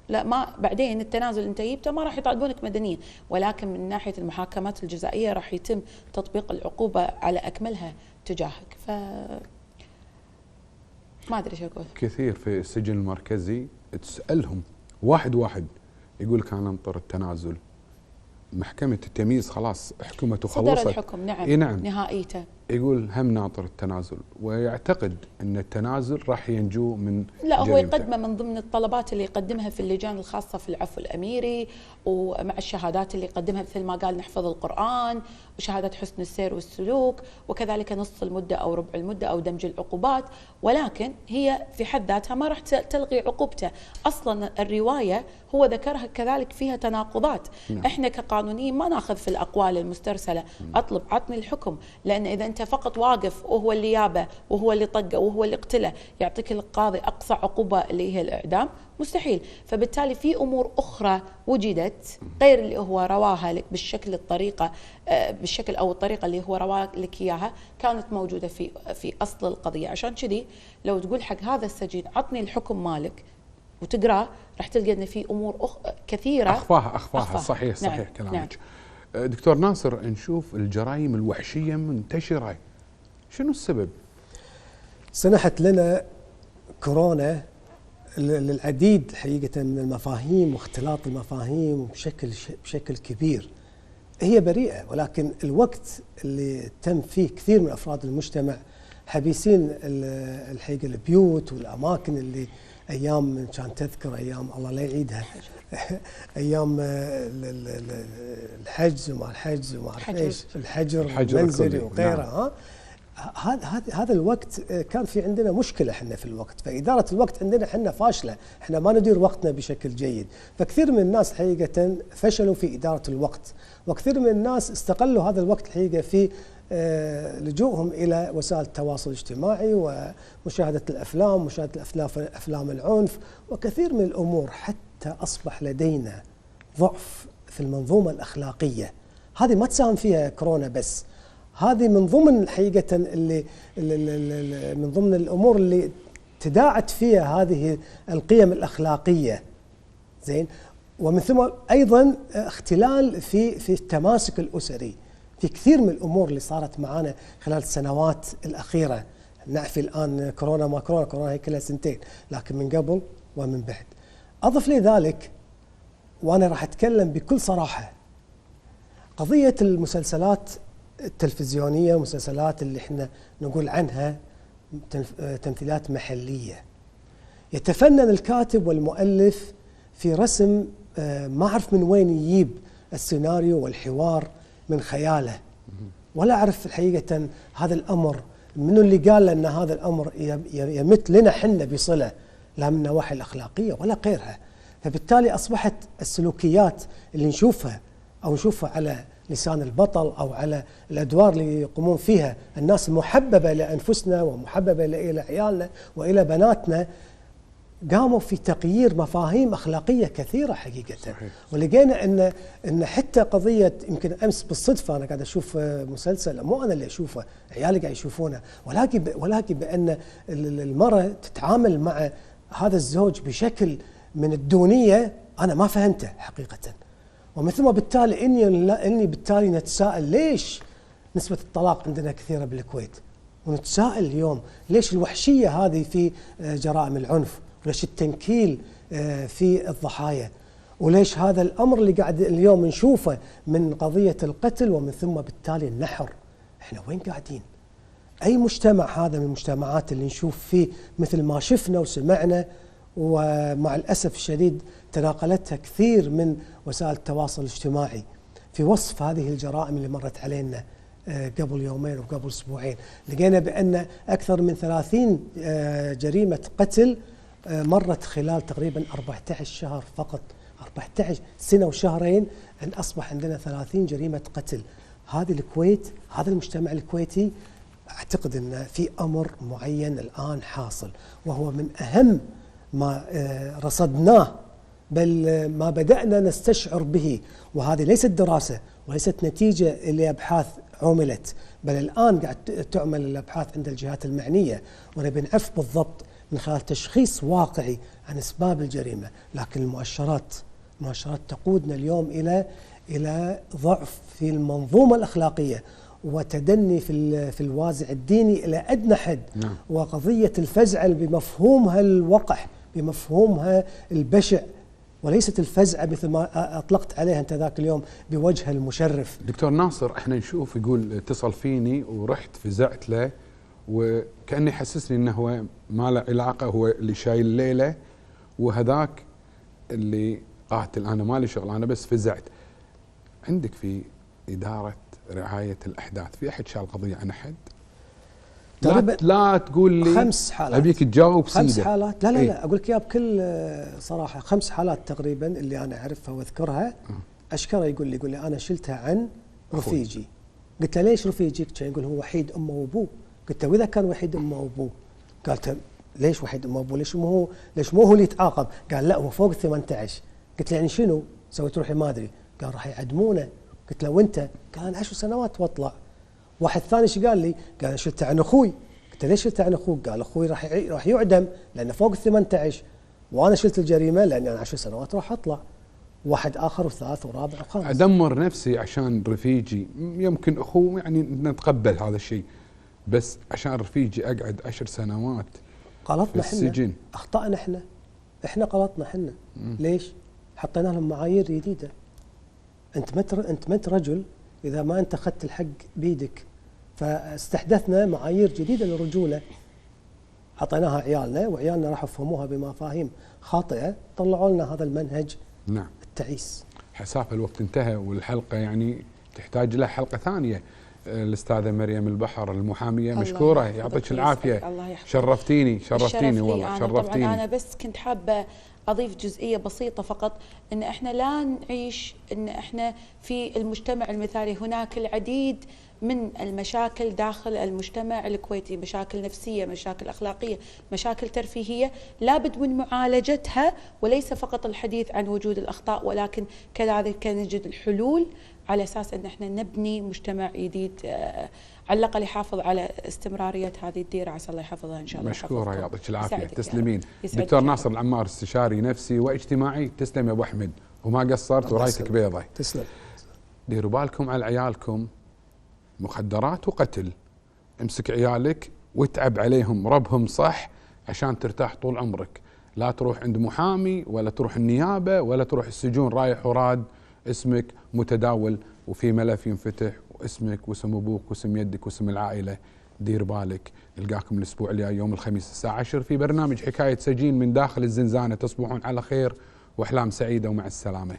لا، ما بعدين التنازل انت جبته ما راح يطالبونك مدنيا، ولكن من ناحيه المحاكمات الجزائيه راح يتم تطبيق العقوبه على اكملها تجاهك. ما ادري ايش اقول. كثير في السجن المركزي تسالهم واحد يقول لك انا انطر التنازل، محكمه التمييز خلاص حكمت وخلصت، صدر الحكم نعم. نعم نهائيته، يقول هم ناطر التنازل، ويعتقد ان التنازل راح ينجو من لا، هو جريمته. يقدمه من ضمن الطلبات اللي يقدمها في اللجان الخاصه في العفو الاميري، ومع الشهادات اللي يقدمها مثل ما قال نحفظ القران وشهاده حسن السير والسلوك، وكذلك نص المده او ربع المده او دمج العقوبات، ولكن هي في حد ذاتها ما راح تلغي عقوبته. اصلا الروايه هو ذكرها كذلك فيها تناقضات. احنا كقانونيين ما ناخذ في الاقوال المسترسله اطلب عطني الحكم، لان اذا انت فقط واقف وهو اللي يابه وهو اللي طقه وهو اللي قتله يعطيك القاضي اقصى عقوبه اللي هي الاعدام، مستحيل. فبالتالي في امور اخرى وجدت غير اللي هو رواها لك بالشكل او الطريقه اللي هو رواها لك اياها، كانت موجوده في اصل القضيه. عشان كذي لو تقول حق هذا السجين عطني الحكم مالك وتقراه، راح تلقى ان في امور كثيره اخفاها. صحيح نعم. كلامك. نعم. دكتور ناصر، نشوف الجرائم الوحشيه منتشره، شنو السبب؟ سنحت لنا كورونا للعديد حقيقه من المفاهيم واختلاط المفاهيم بشكل كبير. هي بريئه، ولكن الوقت اللي تم فيه كثير من افراد المجتمع حبيسين الحقيقه البيوت والاماكن اللي ايام كان تذكر ايام الله لا يعيدها ايام الحجز وما الحجز وما اعرف ايش، الحجر المنزلي وغيره. هذا الوقت كان في عندنا مشكله احنا في الوقت، فاداره الوقت عندنا احنا فاشله، احنا ما ندير وقتنا بشكل جيد، فكثير من الناس حقيقه فشلوا في اداره الوقت، وكثير من الناس استغلوا هذا الوقت الحقيقه في لجوءهم الى وسائل التواصل الاجتماعي ومشاهده الافلام، مشاهده افلام العنف وكثير من الامور، حتى اصبح لدينا ضعف في المنظومه الاخلاقيه. هذه ما تساهم فيها كورونا بس، هذه من ضمن حقيقه اللي من ضمن الامور اللي تداعت فيها هذه القيم الاخلاقيه. زين، ومن ثم ايضا اختلال في التماسك الاسري، في كثير من الامور اللي صارت معنا خلال السنوات الاخيره. نعرف الان كورونا ما كورونا هي كلها سنتين، لكن من قبل ومن بعد. اضف لي ذلك وانا راح اتكلم بكل صراحه، قضيه المسلسلات التلفزيونيه، المسلسلات اللي احنا نقول عنها تمثيلات محليه. يتفنن الكاتب والمؤلف في رسم ما اعرف من وين يجيب السيناريو والحوار من خياله، ولا اعرف الحقيقه هذا الامر منو اللي قال ان هذا الامر يمت لنا حنا بصله، لا من النواحي الاخلاقيه ولا غيرها. فبالتالي اصبحت السلوكيات اللي نشوفها على لسان البطل او على الادوار اللي يقومون فيها الناس المحببه لانفسنا ومحببه الى عيالنا والى بناتنا، قاموا في تغيير مفاهيم اخلاقيه كثيره حقيقه. صحيح. ولقينا ان حتى قضيه، يمكن امس بالصدفه انا قاعد اشوف مسلسل، مو انا اللي اشوفه، عيالي قاعد يشوفونه، ولكن بان المراه تتعامل مع هذا الزوج بشكل من الدونيه انا ما فهمته حقيقه. ومن ثم بالتالي اني بالتالي نتساءل ليش نسبه الطلاق عندنا كثيره بالكويت؟ ونتساءل اليوم ليش الوحشية هذه في جرائم العنف، وليش التنكيل في الضحايا، وليش هذا الأمر اللي قاعد اليوم نشوفه من قضية القتل ومن ثم بالتالي النحر. احنا وين قاعدين؟ أي مجتمع هذا من المجتمعات اللي نشوف فيه مثل ما شفنا وسمعنا، ومع الأسف الشديد تناقلتها كثير من وسائل التواصل الاجتماعي في وصف هذه الجرائم اللي مرت علينا قبل يومين وقبل أسبوعين. لقينا بأن أكثر من 30 جريمة قتل مرت خلال تقريبا 14 شهر فقط، 14 سنة وشهرين أن أصبح عندنا 30 جريمة قتل. هذه الكويت، هذا المجتمع الكويتي، أعتقد أن في أمر معين الآن حاصل، وهو من أهم ما رصدناه، بل ما بدأنا نستشعر به. وهذه ليست دراسة وليست نتيجة لأبحاث عملت، بل الآن قاعد تعمل الأبحاث عند الجهات المعنية، ونبي نعرف بالضبط من خلال تشخيص واقعي عن أسباب الجريمة. لكن المؤشرات تقودنا اليوم إلى ضعف في المنظومة الأخلاقية، وتدني في الوازع الديني إلى أدنى حد. نعم. وقضية الفزع بمفهومها الوقح، بمفهومها البشع، وليست الفزعة مثل ما أطلقت عليها أنت ذاك اليوم بوجه المشرف. دكتور ناصر، احنا نشوف يقول اتصل فيني ورحت فزعت له، وكأنه يحسسني انه هو ما له علاقة، هو اللي شايل الليلة وهذاك اللي قاتل، انا مالي شغل، انا بس فزعت. عندك في إدارة رعاية الأحداث في أحد شال قضية عن أحد؟ لا تقول لي 5 حالات، أبيك تجاوب سيدة. 5 حالات، لا لا لا، أقول لك إياها بكل صراحة. 5 حالات تقريبا اللي أنا أعرفها وأذكرها. أشكره يقول لي أنا شلتها عن رفيجي. قلت له ليش رفيجك؟ كان يقول هو وحيد أمه وأبوه. قلت له وإذا كان وحيد أمه وأبوه؟ قالت ليش وحيد أمه وأبوه؟ ليش مو هو اللي يتعاقب؟ قال لا، هو فوق 18. قلت له يعني شنو سويت روحي ما أدري؟ قال راح يعدمونه. قلت له وأنت؟ قال أنا 10 سنوات وأطلع. واحد ثاني ايش قال لي؟ قال انا شلته عن اخوي. قلت له ليش شلته عن اخوك؟ قال اخوي راح يعدم لانه فوق 18، وانا شلت الجريمه لاني انا 10 سنوات راح اطلع. واحد اخر وثالث ورابع وخامس. ادمر نفسي عشان رفيجي، يمكن اخوه يعني نتقبل هذا الشيء، بس عشان رفيجي اقعد 10 سنوات غلطنا في السجن. احنا، اخطانا احنا غلطنا احنا. ليش؟ حطينا لهم معايير جديده. انت مت رجل اذا ما انت اخذت الحق بيدك. فاستحدثنا معايير جديده للرجوله، اعطيناها عيالنا، وعيالنا راحوا فهموها بمفاهيم خاطئه، طلعوا لنا هذا المنهج. نعم. التعيس. حساف الوقت انتهى، والحلقه يعني تحتاج لها حلقه ثانيه. الاستاذه مريم البحر المحاميه مشكوره، يعطيك العافيه. شرفتيني والله، شرفتيني. طبعا انا بس كنت حابه اضيف جزئيه بسيطه فقط، ان احنا لا نعيش ان احنا في المجتمع المثالي. هناك العديد من المشاكل داخل المجتمع الكويتي، مشاكل نفسيه، مشاكل اخلاقيه، مشاكل ترفيهيه، لابد من معالجتها، وليس فقط الحديث عن وجود الاخطاء، ولكن كذلك نجد الحلول على اساس ان احنا نبني مجتمع جديد على الاقل يحافظ على استمراريه هذه الديره. عسى الله يحفظها ان شاء الله. مشكوره، يعطيك العافيه، تسلمين. دكتور ناصر العمار، استشاري نفسي واجتماعي، تسلم يا ابو احمد، وما قصرت ورايتك بيضه. تسلم. ديروا بالكم على عيالكم، مخدرات وقتل. امسك عيالك واتعب عليهم، ربهم صح عشان ترتاح طول عمرك. لا تروح عند محامي، ولا تروح النيابه، ولا تروح السجون رايح وراد. اسمك متداول وفي ملف ينفتح، واسمك واسم ابوك واسم يدك واسم العائله. دير بالك. نلقاكم الاسبوع الجاي يوم الخميس الساعه 10 في برنامج حكايه سجين من داخل الزنزانه. تصبحون على خير واحلام سعيده، ومع السلامه.